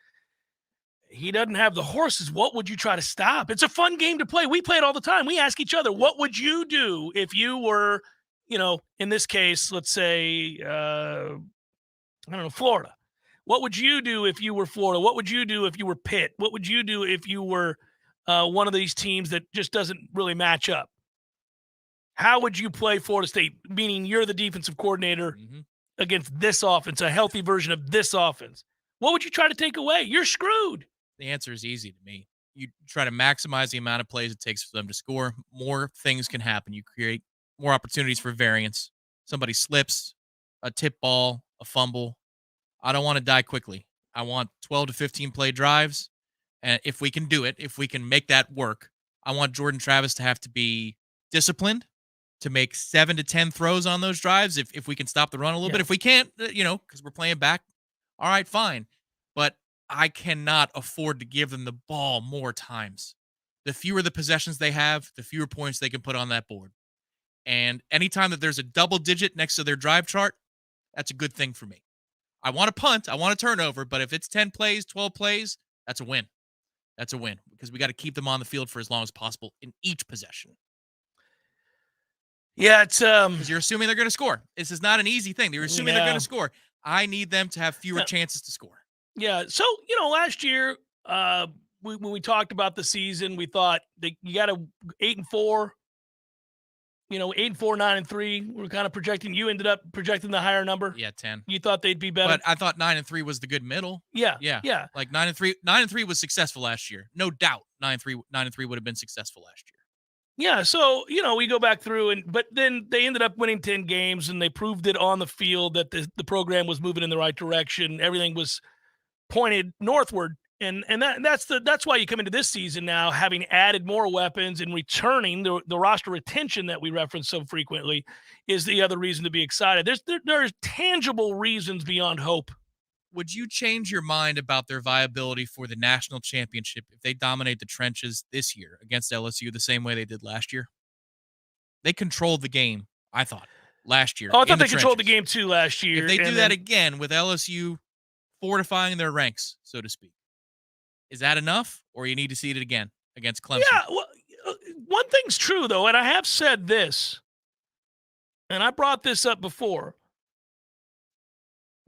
he doesn't have the horses. What would you try to stop? It's a fun game to play. We play it all the time. We ask each other, what would you do if you were, in this case, let's say, Florida. What would you do if you were Florida? What would you do if you were Pitt? What would you do if you were one of these teams that just doesn't really match up? How would you play Florida State? Meaning you're the defensive coordinator against this offense, a healthy version of this offense. What would you try to take away? You're screwed. The answer is easy to me. You try to maximize the amount of plays it takes for them to score. More things can happen. You create more opportunities for variance. Somebody slips, a tip ball, a fumble. I don't want to die quickly. I want 12 to 15 play drives. And if we can do it, if we can make that work, I want Jordan Travis to have to be disciplined to make 7 to 10 throws on those drives. If we can stop the run a little bit, if we can't, because we're playing back, all right, fine. But I cannot afford to give them the ball more times. The fewer the possessions they have, the fewer points they can put on that board. And anytime that there's a double digit next to their drive chart, that's a good thing for me. I want a punt, I want a turnover, but if it's 10 plays, 12 plays, that's a win. That's a win because we got to keep them on the field for as long as possible in each possession. Yeah, it's because you're assuming they're going to score. This is not an easy thing. You're assuming they're going to score. I need them to have fewer chances to score. Yeah. So, last year, when we talked about the season, we thought that you got a 8-4, 8-4, 9-3. We're kind of projecting. You ended up projecting the higher number. Yeah, 10. You thought they'd be better. But I thought 9-3 was the good middle. Yeah. Yeah. Like 9-3 was successful last year. No doubt 9-3 would have been successful last year. Yeah, so, we go back through, but then they ended up winning 10 games, and they proved it on the field that the program was moving in the right direction. Everything was pointed northward, and that's why you come into this season now having added more weapons and returning the roster retention that we reference so frequently is the other reason to be excited. There's tangible reasons beyond hope. Would you change your mind about their viability for the national championship if they dominate the trenches this year against LSU the same way they did last year? They controlled the game, I thought, last year. Oh, I thought they controlled the game too last year. If they do that again with LSU fortifying their ranks, so to speak, is that enough, or you need to see it again against Clemson? Yeah, well, one thing's true, though, and I have said this, and I brought this up before.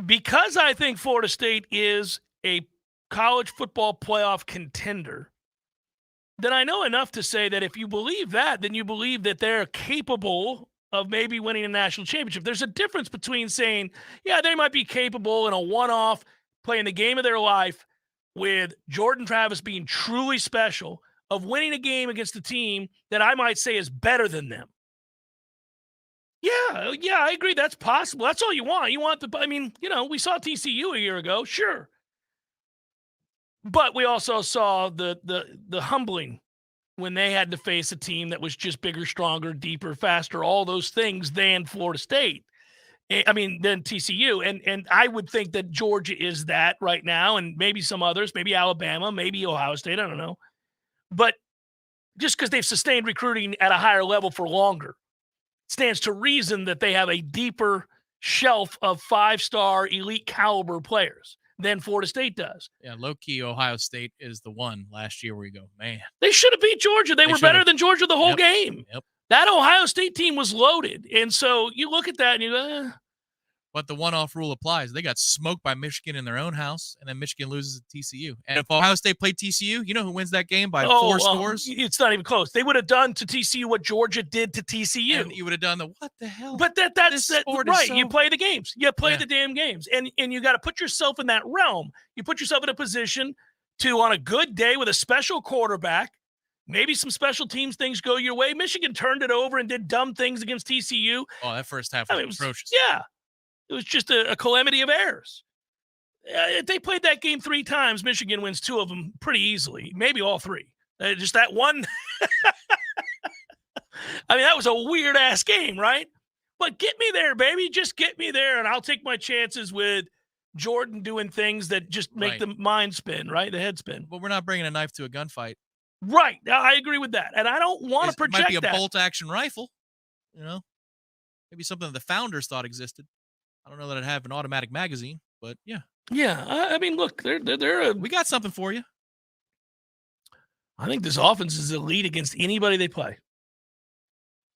Because I think Florida State is a college football playoff contender, then I know enough to say that if you believe that, then you believe that they're capable of maybe winning a national championship. There's a difference between saying, yeah, they might be capable in a one-off, playing the game of their life with Jordan Travis being truly special, of winning a game against a team that I might say is better than them. Yeah, I agree. That's possible. That's all you want. You want we saw TCU a year ago, sure. But we also saw the humbling when they had to face a team that was just bigger, stronger, deeper, faster, all those things than Florida State. Than TCU. And I would think that Georgia is that right now, and maybe some others, maybe Alabama, maybe Ohio State, I don't know. But just because they've sustained recruiting at a higher level for longer, stands to reason that they have a deeper shelf of 5-star elite caliber players than Florida State does. Yeah, low-key Ohio State is the one last year where you go, man. They should have beat Georgia. They were better than Georgia the whole game. Yep. That Ohio State team was loaded. And so you look at that and you go, But the one-off rule applies. They got smoked by Michigan in their own house, and then Michigan loses to TCU. And if Ohio State played TCU, you know who wins that game by 4 scores? It's not even close. They would have done to TCU what Georgia did to TCU. And you would have done what the hell? But that's right. You play the games. You play the damn games. And you got to put yourself in that realm. You put yourself in a position to, on a good day with a special quarterback, maybe some special teams things go your way. Michigan turned it over and did dumb things against TCU. Oh, that first half was atrocious. Yeah. It was just a calamity of errors. If they played that game 3 times, Michigan wins 2 of them pretty easily, maybe all 3. Just that one. I mean, that was a weird-ass game, right? But get me there, baby. Just get me there, and I'll take my chances with Jordan doing things that just make the mind spin, right? The head spin. But we're not bringing a knife to a gunfight. Right. I agree with that. And I don't want to project that. It might be a bolt-action rifle, Maybe something that the founders thought existed. I don't know that I'd have an automatic magazine, but yeah. Yeah, I mean, look, we got something for you. I think this offense is elite against anybody they play.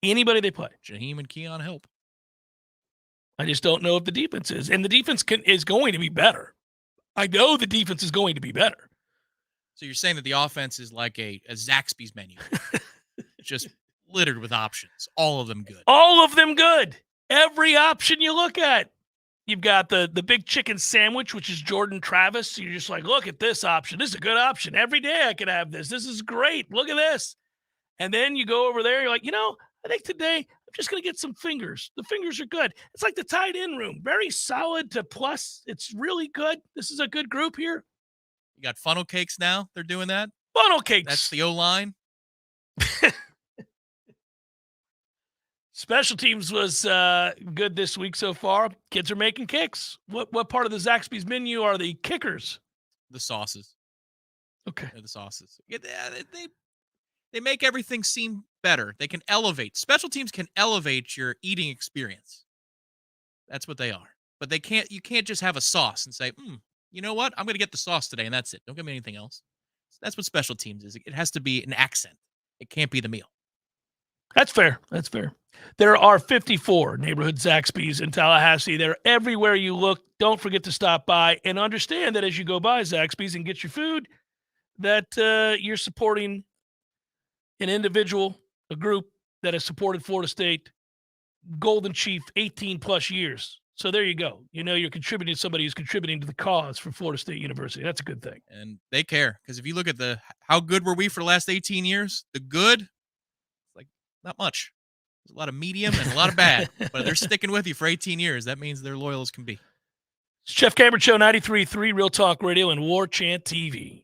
Anybody they play. Jaheim and Keon help. I just don't know if the defense is. And the defense is going to be better. I know the defense is going to be better. So you're saying that the offense is like a Zaxby's menu. Just littered with options. All of them good. All of them good. Every option you look at. You've got the big chicken sandwich, which is Jordan Travis. You're just like, look at this option. This is a good option. Every day I could have this. This is great. Look at this. And then you go over there. You're like, I think today I'm just going to get some fingers. The fingers are good. It's like the tight end room. Very solid to plus. It's really good. This is a good group here. You got funnel cakes now. They're doing that. Funnel cakes. That's the O-line. Special teams was good this week so far. Kids are making kicks. What part of the Zaxby's menu are the kickers? The sauces. Okay. They're the sauces. They make everything seem better. They can elevate. Special teams can elevate your eating experience. That's what they are. But you can't just have a sauce and say, you know what? I'm going to get the sauce today, and that's it. Don't give me anything else. That's what special teams is. It has to be an accent. It can't be the meal. That's fair. That's fair. There are 54 neighborhood Zaxby's in Tallahassee. They're everywhere you look. Don't forget to stop by and understand that as you go by Zaxby's and get your food, that you're supporting an individual, a group that has supported Florida State, Golden Chief, 18-plus years. So there you go. You're contributing to somebody who's contributing to the cause for Florida State University. That's a good thing. And they care, because if you look at how good were we for the last 18 years, the good, not much. There's a lot of medium and a lot of bad, but they're sticking with you for 18 years. That means they're loyal as can be. It's Jeff Cameron Show, 93.3 Real Talk Radio and Warchant TV.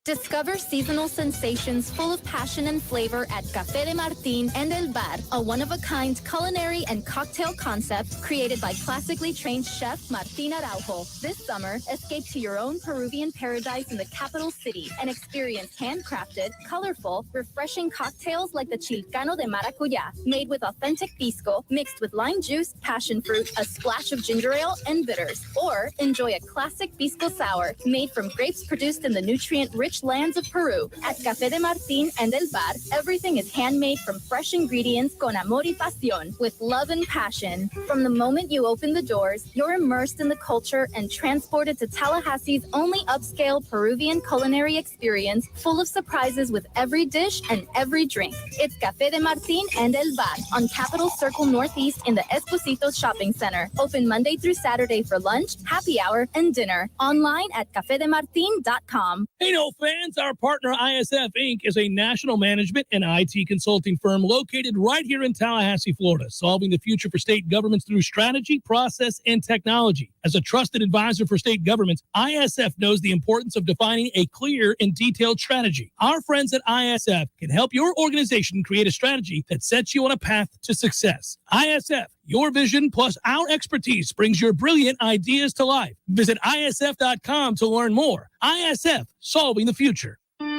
Discover seasonal sensations full of passion and flavor at Café de Martín and El Bar, a one-of-a-kind culinary and cocktail concept created by classically trained chef Martín Araujo. This summer, escape to your own Peruvian paradise in the capital city and experience handcrafted, colorful, refreshing cocktails like the Chilcano de Maracuyá, made with authentic pisco, mixed with lime juice, passion fruit, a splash of ginger ale, and bitters. Or enjoy a classic pisco sour made from grapes produced in the nutrient-rich lands of Peru. At Café de Martín and El Bar, everything is handmade from fresh ingredients con amor y pasión, with love and passion. From the moment you open the doors, you're immersed in the culture and transported to Tallahassee's only upscale Peruvian culinary experience, full of surprises with every dish and every drink. It's Café de Martín and El Bar on Capitol Circle Northeast in the Esposito Shopping Center. Open Monday through Saturday for lunch, happy hour, and dinner. Online at cafedemartin.com. Hey, fans, our partner ISF Inc. is a national management and IT consulting firm located right here in Tallahassee, Florida, solving the future for state governments through strategy, process, and technology. As a trusted advisor for state governments, ISF knows the importance of defining a clear and detailed strategy. Our friends at ISF can help your organization create a strategy that sets you on a path to success. ISF, your vision plus our expertise brings your brilliant ideas to life. Visit ISF.com to learn more. ISF, solving the future. He's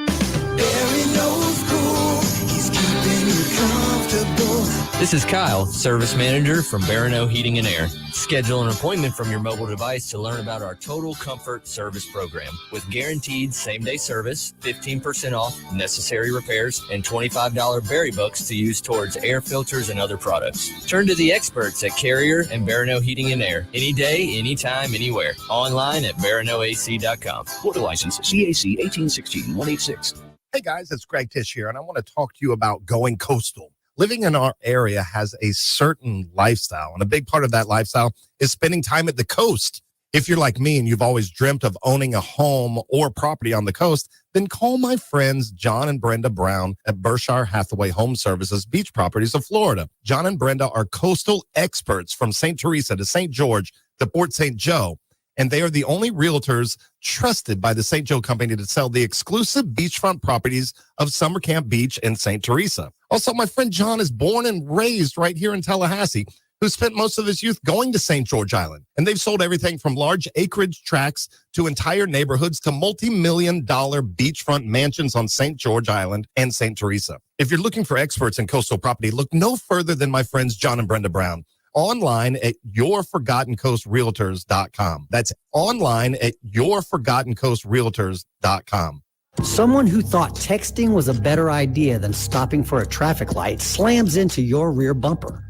keeping you comfortable. This is Kyle, Service Manager from Barano Heating and Air. Schedule an appointment from your mobile device to learn about our Total Comfort Service Program. With guaranteed same-day service, 15% off necessary repairs, and $25 berry bucks to use towards air filters and other products. Turn to the experts at Carrier and Barano Heating and Air. Any day, anytime, anywhere. Online at baranoac.com. Florida license CAC 1816-186. Hey guys, it's Greg Tish here, and I want to talk to you about going coastal. Living in our area has a certain lifestyle, and a big part of that lifestyle is spending time at the coast. If you're like me and you've always dreamt of owning a home or property on the coast, then call my friends John and Brenda Brown at Berkshire Hathaway Home Services Beach Properties of Florida. John and Brenda are coastal experts from St. Teresa to St. George to Port St. Joe, and they are the only realtors trusted by the St. Joe Company to sell the exclusive beachfront properties of Summer Camp Beach and St. Teresa. Also, my friend John is born and raised right here in Tallahassee, who spent most of his youth going to St. George Island. And they've sold everything from large acreage tracts to entire neighborhoods to multi-million-dollar beachfront mansions on St. George Island and St. Teresa. If you're looking for experts in coastal property, look no further than my friends John and Brenda Brown. Online at yourforgottencoastrealtors.com. That's online at yourforgottencoastrealtors.com. Someone who thought texting was a better idea than stopping for a traffic light slams into your rear bumper.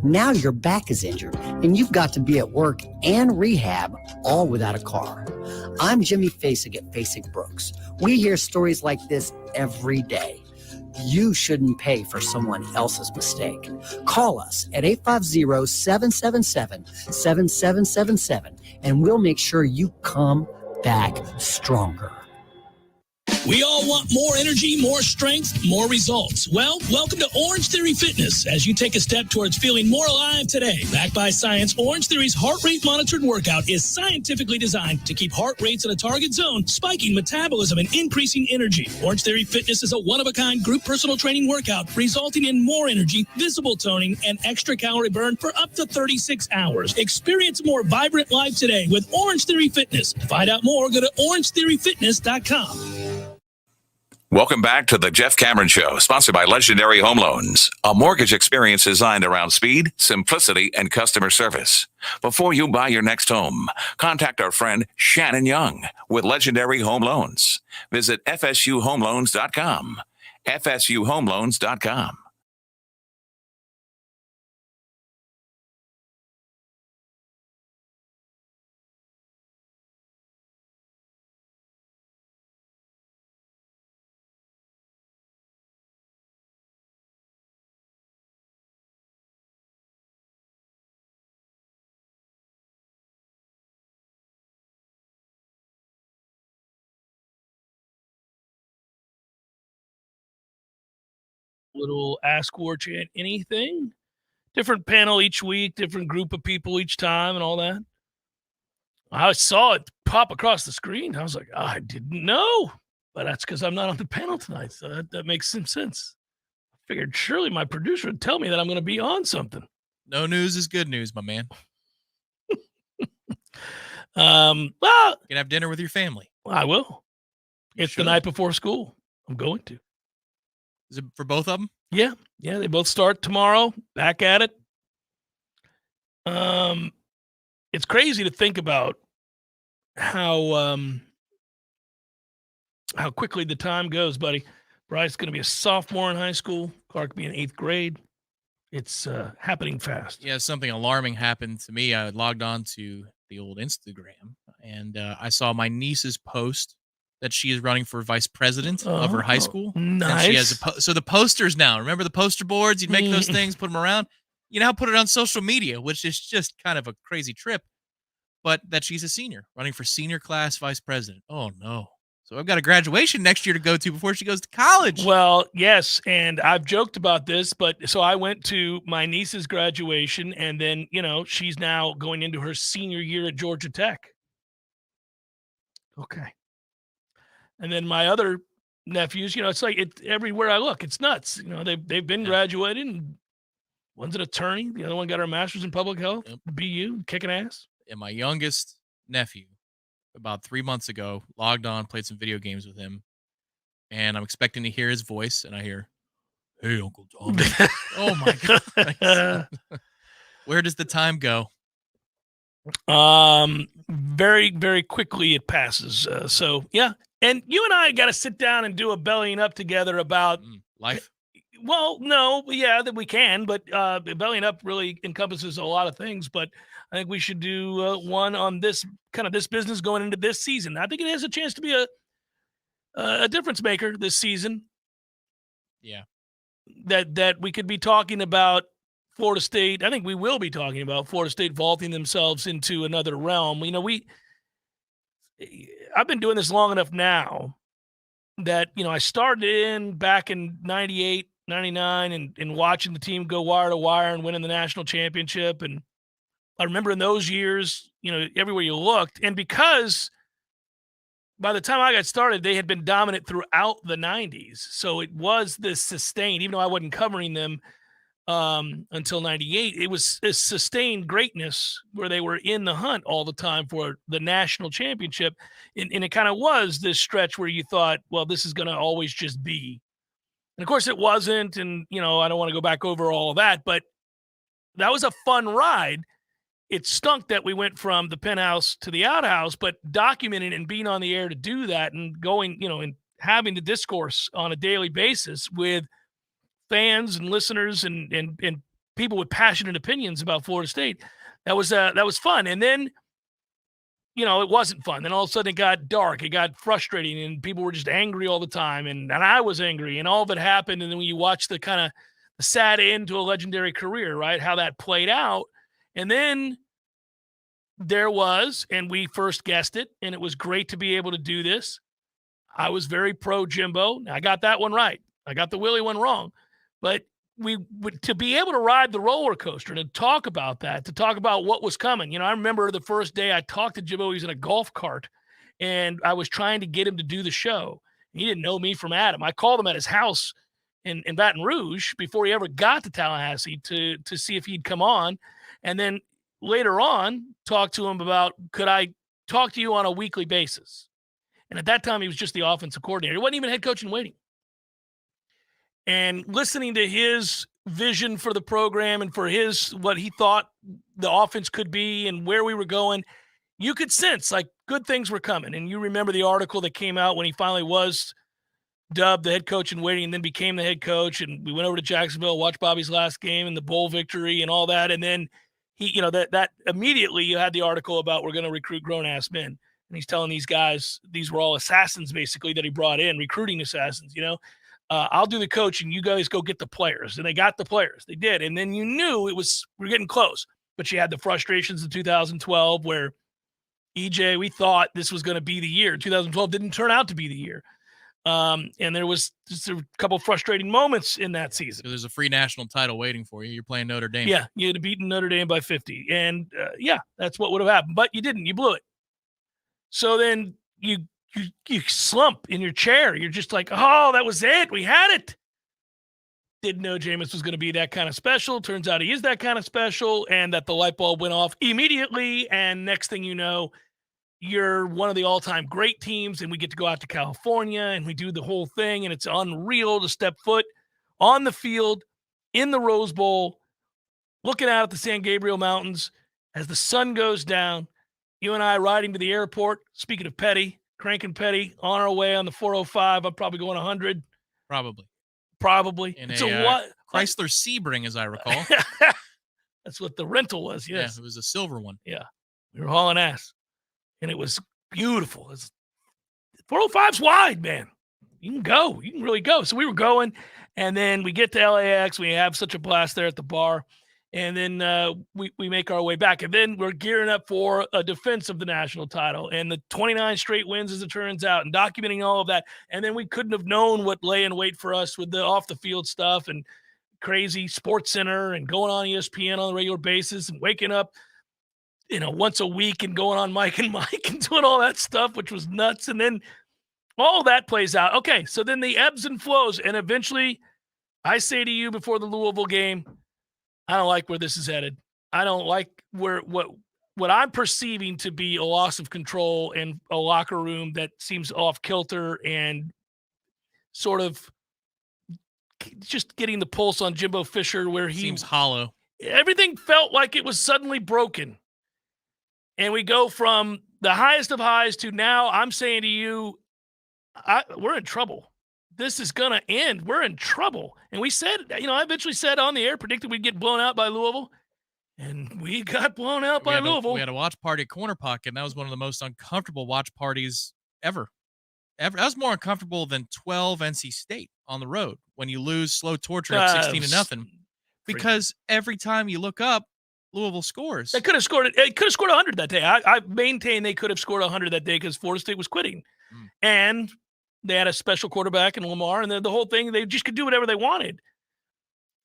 Now your back is injured and you've got to be at work and rehab, all without a car. I'm Jimmy Fasig at Fasig Brooks. We hear stories like this every day. You shouldn't pay for someone else's mistake. Call us at 850-777-7777 and we'll make sure you come back stronger. We all want more energy, more strength, more results. Well, welcome to Orange Theory Fitness as you take a step towards feeling more alive today. Backed by science, Orange Theory's heart rate monitored workout is scientifically designed to keep heart rates in a target zone, spiking metabolism and increasing energy. Orange Theory Fitness is a one-of-a-kind group personal training workout resulting in more energy, visible toning, and extra calorie burn for up to 36 hours. Experience a more vibrant life today with Orange Theory Fitness. To find out more, go to orangetheoryfitness.com. Welcome back to the Jeff Cameron Show, sponsored by Legendary Home Loans, a mortgage experience designed around speed, simplicity, and customer service. Before you buy your next home, contact our friend Shannon Young with Legendary Home Loans. Visit FSUHomeLoans.com. FSUHomeLoans.com. Little Ask Warchant anything. Different panel each week, different group of people each time and all that. I saw it pop across the screen. I was like, I didn't know. But that's because I'm not on the panel tonight. So that makes some sense. I figured surely my producer would tell me that I'm going to be on something. No news is good news, my man. Well, you can have dinner with your family. I will. It's the night before school. I'm going to. Is it for both of them? Yeah. Yeah. They both start tomorrow. Back at it. It's crazy to think about how quickly the time goes, buddy. Bryce's going to be a sophomore in high school. Clark will be in 8th grade. It's happening fast. Yeah, something alarming happened to me. I logged on to the old Instagram, and I saw my niece's post that she is running for vice president of her high school. Nice. And she has so the posters now. Remember the poster boards? You'd make those things, put them around. You now put it on social media, which is just kind of a crazy trip. But that she's a senior, running for senior class vice president. Oh, no. So I've got a graduation next year to go to before she goes to college. Well, yes, and I've joked about this, but so I went to my niece's graduation, and then, she's now going into her senior year at Georgia Tech. Okay. And then my other nephews, it's like everywhere I look, it's nuts. They've been graduated, and one's an attorney, the other one got her master's in public health, BU, kicking ass. And my youngest nephew, about 3 months ago, logged on, played some video games with him, and I'm expecting to hear his voice, and I hear, Hey, Uncle Tommy. Oh my God. Where does the time go? Very, very quickly it passes. So yeah. And you and I got to sit down and do a bellying up together about life. Well, no, yeah, that we can, but bellying up really encompasses a lot of things. But I think we should do one on this business going into this season. I think it has a chance to be a difference maker this season. Yeah, that we could be talking about Florida State. I think we will be talking about Florida State vaulting themselves into another realm. I've been doing this long enough now that, I started back in 98, 99 and watching the team go wire to wire and winning the national championship. And I remember in those years, everywhere you looked, and because by the time I got started, they had been dominant throughout the 90s. So it was this sustained, even though I wasn't covering them until 98, it was a sustained greatness where they were in the hunt all the time for the national championship. And it kind of was this stretch where you thought, well, this is going to always just be. And of course it wasn't. And, I don't want to go back over all of that, but that was a fun ride. It stunk that we went from the penthouse to the outhouse, but documenting and being on the air to do that and going, and having the discourse on a daily basis with fans and listeners and people with passionate opinions about Florida State, that was fun. And then, it wasn't fun. Then all of a sudden it got dark. It got frustrating and people were just angry all the time. And I was angry and all of it happened. And then when you watch the kind of the sad end to a legendary career, right, how that played out. And then there was, and we first guessed it, and it was great to be able to do this. I was very pro Jimbo. I got that one right. I got the Willie one wrong. But to be able to ride the roller coaster and to talk about that, to talk about what was coming. I remember the first day I talked to Jimbo, he was in a golf cart, and I was trying to get him to do the show. He didn't know me from Adam. I called him at his house in Baton Rouge before he ever got to Tallahassee to see if he'd come on. And then later on, talked to him about, could I talk to you on a weekly basis? And at that time, he was just the offensive coordinator. He wasn't even head coach in waiting. And listening to his vision for the program and for what he thought the offense could be and where we were going, you could sense like good things were coming. And you remember the article that came out when he finally was dubbed the head coach in waiting and then became the head coach. And we went over to Jacksonville, watched Bobby's last game and the bowl victory and all that. And then he, that immediately you had the article about we're going to recruit grown-ass men. And he's telling these guys, these were all assassins basically that he brought in, recruiting assassins, I'll do the coaching. You guys go get the players. And they got the players. They did. And then you knew we're getting close. But you had the frustrations in 2012 where EJ, we thought this was going to be the year. 2012 didn't turn out to be the year. And there was just a couple of frustrating moments in that season. So there's a free national title waiting for you. You're playing Notre Dame. Yeah, you had beaten Notre Dame by 50. And, that's what would have happened. But you didn't. You blew it. So then you slump in your chair. You're just like, oh, that was it. We had it. Didn't know Jameis was going to be that kind of special. Turns out he is that kind of special, and that the light bulb went off immediately. And next thing you know, you're one of the all-time great teams, and we get to go out to California, and we do the whole thing, and it's unreal to step foot on the field in the Rose Bowl, looking out at the San Gabriel Mountains as the sun goes down. You and I riding to the airport, speaking of petty, cranking petty, on our way on the 405. I'm probably going 100. Probably. In so a what? Chrysler Sebring, as I recall. That's what the rental was, yes. Yeah, it was a silver one. Yeah. We were hauling ass. And it was beautiful. 405's wide, man. You can go. You can really go. So we were going, and then we get to LAX. We have such a blast there at the bar. And then we make our way back. And then we're gearing up for a defense of the national title and the 29 straight wins, as it turns out, and documenting all of that. And then we couldn't have known what lay in wait for us with the off-the-field stuff and crazy Sports Center and going on ESPN on a regular basis and waking up, once a week and going on Mike and Mike and doing all that stuff, which was nuts. And then all that plays out. Okay, so then the ebbs and flows. And eventually I say to you before the Louisville game, I don't like where this is headed. I don't like what I'm perceiving to be a loss of control and a locker room that seems off kilter and sort of just getting the pulse on Jimbo Fisher where he seems hollow. Everything felt like it was suddenly broken. And we go from the highest of highs to now I'm saying to you, we're in trouble. This is going to end. We're in trouble. And we said, I eventually said on the air, predicted we'd get blown out by Louisville. And we got blown out by Louisville. We had a watch party at Corner Pocket, and that was one of the most uncomfortable watch parties ever. That was more uncomfortable than 12 NC State on the road when you lose slow torture up 16-0. Because every time you look up, Louisville scores. They could have scored it. It could have scored 100 that day. I maintain they could have scored 100 that day because Florida State was quitting. And they had a special quarterback in Lamar, and the whole thing, they just could do whatever they wanted.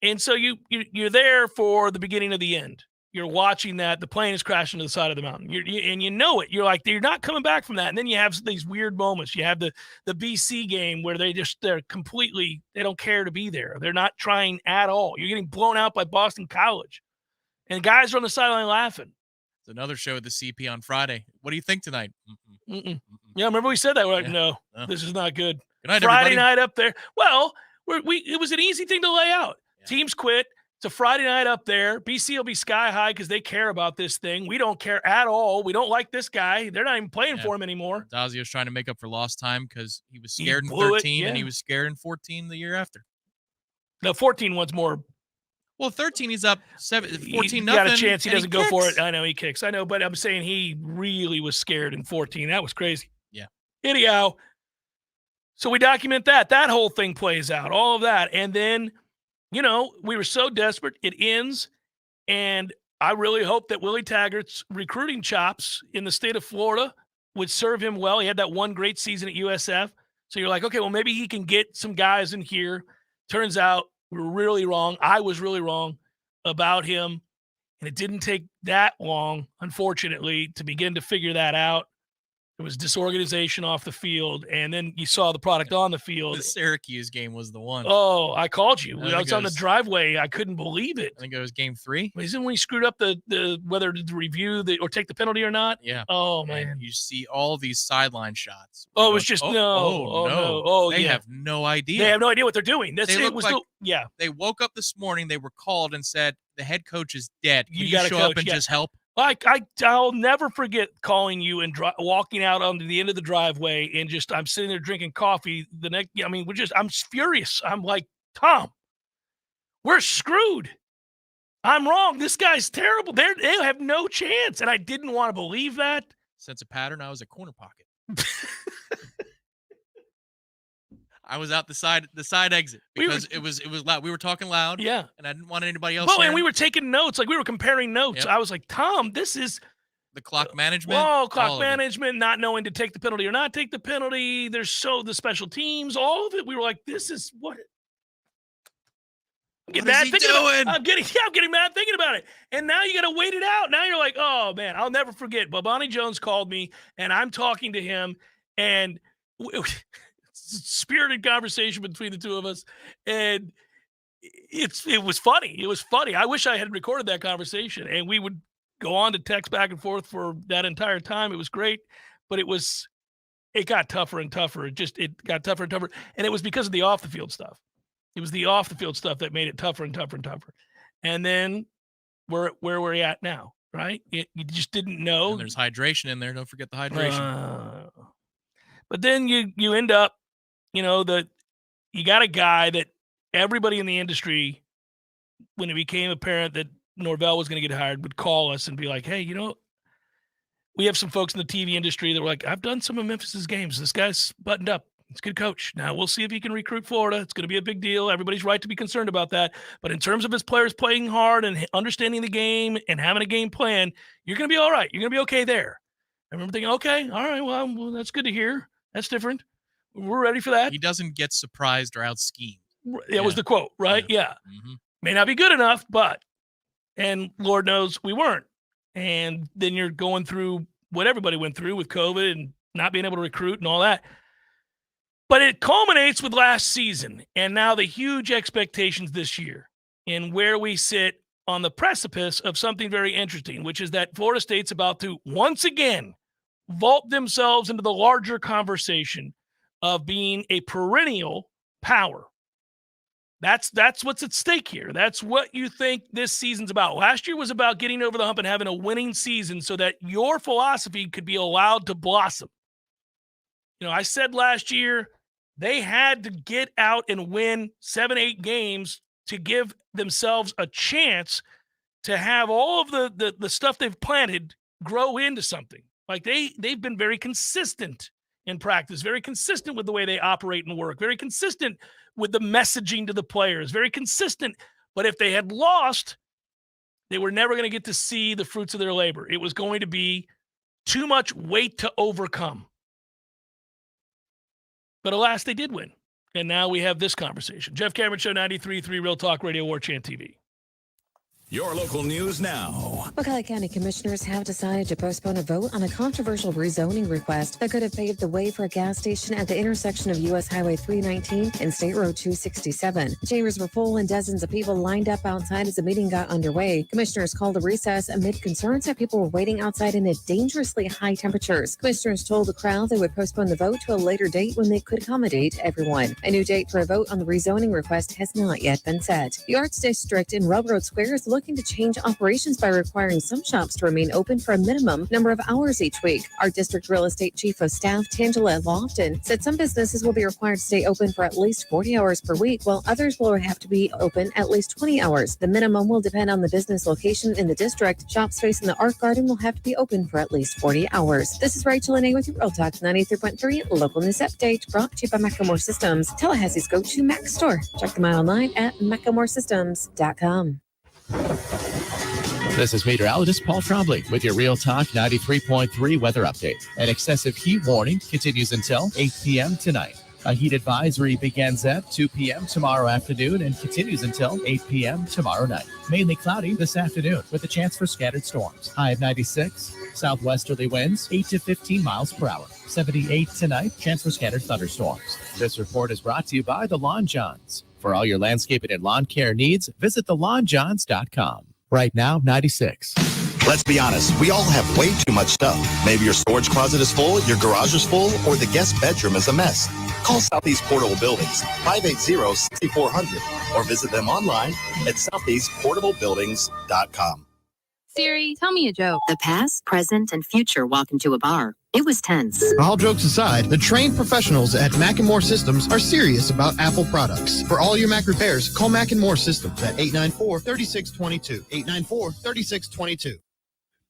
And so you're there for the beginning of the end. You're watching that. The plane is crashing to the side of the mountain. And you know it. You're like, you're not coming back from that. And then you have these weird moments. You have the BC game where they're completely, they don't care to be there. They're not trying at all. You're getting blown out by Boston College. And guys are on the sideline laughing. It's another show at the CP on Friday. What do you think tonight? Yeah, remember we said that. We're like, no, this is not good. Good night, Friday everybody. night up there. Well, it was an easy thing to lay out. Teams quit. It's a Friday night up there. BC will be sky high because they care about this thing. We don't care at all. We don't like this guy. They're not even playing for him anymore. Dazio was trying to make up for lost time because he was scared in 13 and he was scared in 14 the year after. No, 14 one's more. Well, 13 he's up 14 He nothing. got a chance. He doesn't go kicks. for it. I know he kicks. I know, but I'm saying he really was scared in 14. That was crazy. Yeah. Anyhow, so we document that. That whole thing plays out, all of that. And then, we were so desperate. It ends. And I really hope that Willie Taggart's recruiting chops in the state of Florida would serve him well. He had that one great season at USF. So you're like, okay, well, maybe he can get some guys in here. Turns out we were really wrong. I was really wrong about him. And it didn't take that long, unfortunately, to begin to figure that out. There was disorganization off the field, and then you saw the product on the field. The Syracuse game was the one. Oh, I called you. I I was on the driveway. I couldn't believe it. I think it was game 3. Isn't when he screwed up the whether to review or take the penalty or not? Yeah. Oh, man. And you see all these sideline shots. Oh, it was just no. Oh, they yeah. have no idea. They have no idea what they're doing. They woke up this morning. They were called and said the head coach is dead. Can you gotta show up and just help? I'll never forget calling you and walking out onto the end of the driveway and I'm sitting there drinking coffee. I'm furious. I'm like, Tom, we're screwed. I'm wrong. This guy's terrible. They have no chance. And I didn't want to believe that. Sense a pattern. I was at Corner Pocket. I was out the side exit because it was loud. We were talking loud. Yeah. And I didn't want anybody else. Well, and we were taking notes. Like we were comparing notes. Yep. I was like, Tom, this is the clock management. Oh, clock management, not knowing to take the penalty or not take the penalty. There's the special teams, all of it. We were like, this is what I'm getting mad thinking about it. I'm getting mad thinking about it. And now you got to wait it out. Now you're like, oh man, I'll never forget. Babani Jones called me and I'm talking to him and spirited conversation between the two of us, and it was funny. It was funny. I wish I had recorded that conversation, and we would go on to text back and forth for that entire time. It was great, but it got tougher and tougher. It got tougher and tougher, and it was because of the off the field stuff. It was the off the field stuff that made it tougher and tougher and tougher. And then where we're at now, right? You just didn't know. And there's hydration in there. Don't forget the hydration. But then you end up. You got a guy that everybody in the industry, when it became apparent that Norvell was going to get hired, would call us and be like, hey, we have some folks in the TV industry that were like, I've done some of Memphis's games. This guy's buttoned up. He's a good coach. Now we'll see if he can recruit Florida. It's going to be a big deal. Everybody's right to be concerned about that. But in terms of his players playing hard and understanding the game and having a game plan, you're going to be all right. You're going to be okay there. I remember thinking, okay, all right, well, that's good to hear. That's different. We're ready for that. He doesn't get surprised or out schemed. That was the quote, right? Yeah. Mm-hmm. May not be good enough, and Lord knows we weren't. And then you're going through what everybody went through with COVID and not being able to recruit and all that. But it culminates with last season and now the huge expectations this year and where we sit on the precipice of something very interesting, which is that Florida State's about to once again vault themselves into the larger conversation of being a perennial power. That's what's at stake here. That's what you think this season's about. Last year was about getting over the hump and having a winning season so that your philosophy could be allowed to blossom. I said last year they had to get out and win 7-8 games to give themselves a chance to have all of the stuff they've planted grow into something. Like they've been very consistent in practice, very consistent with the way they operate and work, very consistent with the messaging to the players, very consistent. But if they had lost, they were never going to get to see the fruits of their labor. It was going to be too much weight to overcome. But alas, they did win. And now we have this conversation. Jeff Cameron Show, 93.3 Real Talk Radio, Warchant TV. Your local news now. McCulloch County Commissioners have decided to postpone a vote on a controversial rezoning request that could have paved the way for a gas station at the intersection of U.S. Highway 319 and State Road 267. Chambers were full and dozens of people lined up outside as the meeting got underway. Commissioners called a recess amid concerns that people were waiting outside in dangerously high temperatures. Commissioners told the crowd they would postpone the vote to a later date when they could accommodate everyone. A new date for a vote on the rezoning request has not yet been set. The Arts District in Railroad Square is looking to change operations by requiring some shops to remain open for a minimum number of hours each week. Our district real estate chief of staff, Tangela Lofton, said some businesses will be required to stay open for at least 40 hours per week, while others will have to be open at least 20 hours. The minimum will depend on the business location in the district. Shops facing the art garden will have to be open for at least 40 hours. This is Rachel Lene with your Real Talk 93.3 local news update, brought to you by Macklemore Systems, Tallahassee's go-to Mac store. Check them out online at MacklemoreSystems.com. This is meteorologist Paul Trombley with your Real Talk 93.3 weather update. An excessive heat warning continues until 8 p.m. tonight. A heat advisory begins at 2 p.m. tomorrow afternoon and continues until 8 p.m. tomorrow night. Mainly cloudy this afternoon with a chance for scattered storms. High of 96, southwesterly winds 8 to 15 miles per hour. 78 tonight, chance for scattered thunderstorms. This report is brought to you by The Lawn Johns. For all your landscaping and lawn care needs, visit thelawnjohns.com. Right now, 96. Let's be honest, we all have way too much stuff. Maybe your storage closet is full, your garage is full, or the guest bedroom is a mess. Call Southeast Portable Buildings, 580-6400, or visit them online at southeastportablebuildings.com. Siri, tell me a joke. The past, present, and future walk into a bar. It was tense. All jokes aside, the trained professionals at Mac & More Systems are serious about Apple products. For all your Mac repairs, call Mac & More Systems at 894-3622.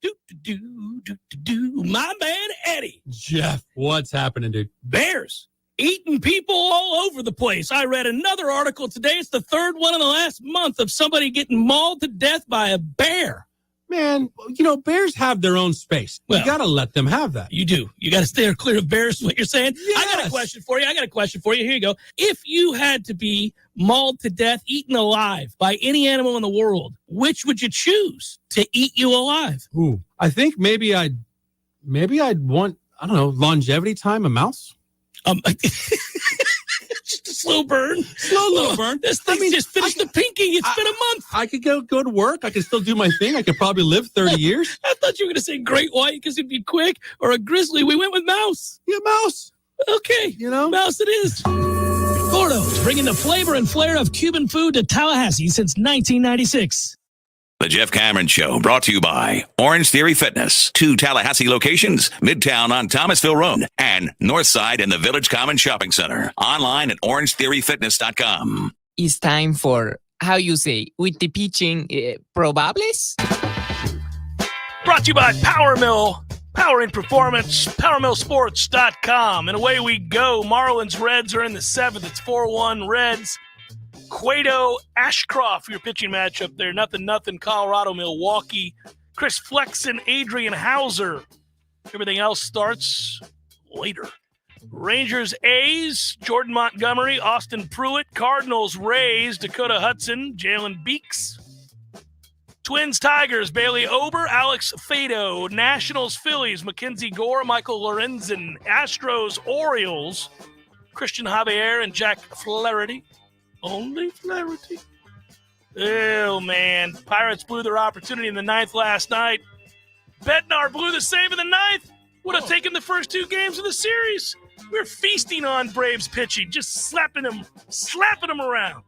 894-3622. My man, Eddie. Jeff, what's happening, dude? Bears eating people all over the place. I read another article today. It's the third one in the last month of somebody getting mauled to death by a bear. Man, bears have their own space. You got to let them have that. You do. You got to stay clear of bears, is what you're saying? Yes. I got a question for you. Here you go. If you had to be mauled to death, eaten alive by any animal in the world, which would you choose to eat you alive? Ooh, I think maybe I'd want, I don't know, longevity time, a mouse. Just a slow burn. Slow burn. This thing just finished the pinking. It's been a month. I could go to work. I could still do my thing. I could probably live 30 years. I thought you were going to say great white because it'd be quick, or a grizzly. We went with mouse. Yeah, mouse. Okay. Mouse it is. Gordo's bringing the flavor and flair of Cuban food to Tallahassee since 1996. The Jeff Cameron Show, brought to you by Orange Theory Fitness. 2 Tallahassee locations, Midtown on Thomasville Road and Northside in the Village Common Shopping Center. Online at orangetheoryfitness.com. It's time for, how you say, with the pitching, probables? Brought to you by Power Mill. Powering Performance, PowerMillSports.com. And away we go. Marlins Reds are in the 7th. It's 4-1 Reds. Cueto, Ashcroft, your pitching matchup there. 0-0, Colorado, Milwaukee. Chris Flexen, Adrian Hauser. Everything else starts later. Rangers, A's, Jordan Montgomery, Austin Pruitt. Cardinals, Rays, Dakota Hudson, Jalen Beeks. Twins, Tigers, Bailey Ober, Alex Fado. Nationals, Phillies, Mackenzie Gore, Michael Lorenzen. Astros, Orioles, Christian Javier and Jack Flaherty. Only Flaherty. Oh, man. Pirates blew their opportunity in the 9th last night. Bednar blew the save in the 9th. Would have taken the first 2 games of the series. We're feasting on Braves pitching, just slapping them around.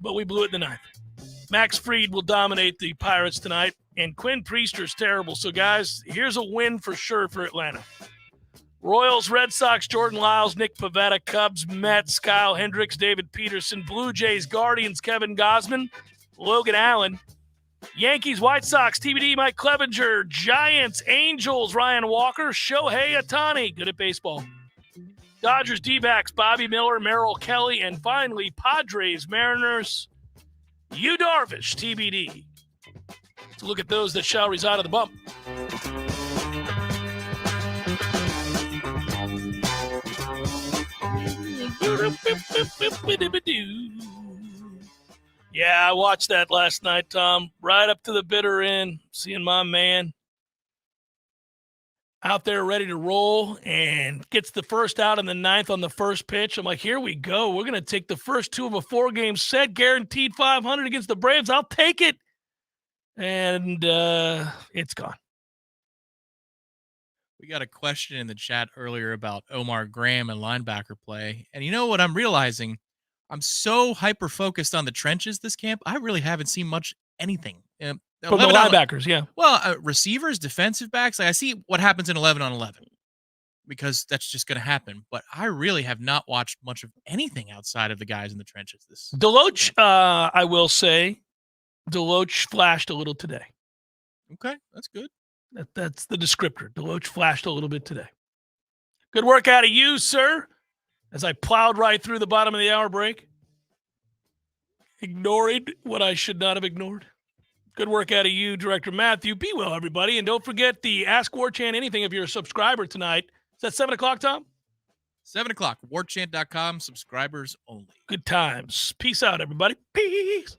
but we blew it in the ninth. Max Fried will dominate the Pirates tonight, and Quinn Priester's terrible. So, guys, here's a win for sure for Atlanta. Royals, Red Sox, Jordan Lyles, Nick Pivetta, Cubs, Mets, Kyle Hendricks, David Peterson, Blue Jays, Guardians, Kevin Gausman, Logan Allen, Yankees, White Sox, TBD, Mike Clevenger, Giants, Angels, Ryan Walker, Shohei Ohtani, good at baseball. Dodgers, D-backs, Bobby Miller, Merrill Kelly, and finally, Padres, Mariners, Yu Darvish, TBD. Let's look at those that shall reside on the bump. Yeah, I watched that last night, Tom. Right up to the bitter end, seeing my man out there ready to roll and gets the first out in the ninth on the first pitch. I'm like, here we go. We're going to take the first two of a 4-game set, guaranteed 500 against the Braves. I'll take it. And it's gone. We got a question in the chat earlier about Omar Graham and linebacker play. And you know what I'm realizing? I'm so hyper-focused on the trenches this camp, I really haven't seen much anything. From the linebackers, yeah. Well, receivers, defensive backs. I see what happens in 11 on 11 because that's just going to happen. But I really have not watched much of anything outside of the guys in the trenches. Deloach, I will say, Deloach flashed a little today. Okay, that's good. That's the descriptor. Deloach flashed a little bit today. Good work out of you, sir, as I plowed right through the bottom of the hour break, ignoring what I should not have ignored. Good work out of you, Director Matthew. Be well, everybody. And don't forget the Ask Warchant Anything if you're a subscriber tonight. Is that 7 o'clock, Tom? 7 o'clock. Warchant.com, subscribers only. Good times. Peace out, everybody. Peace.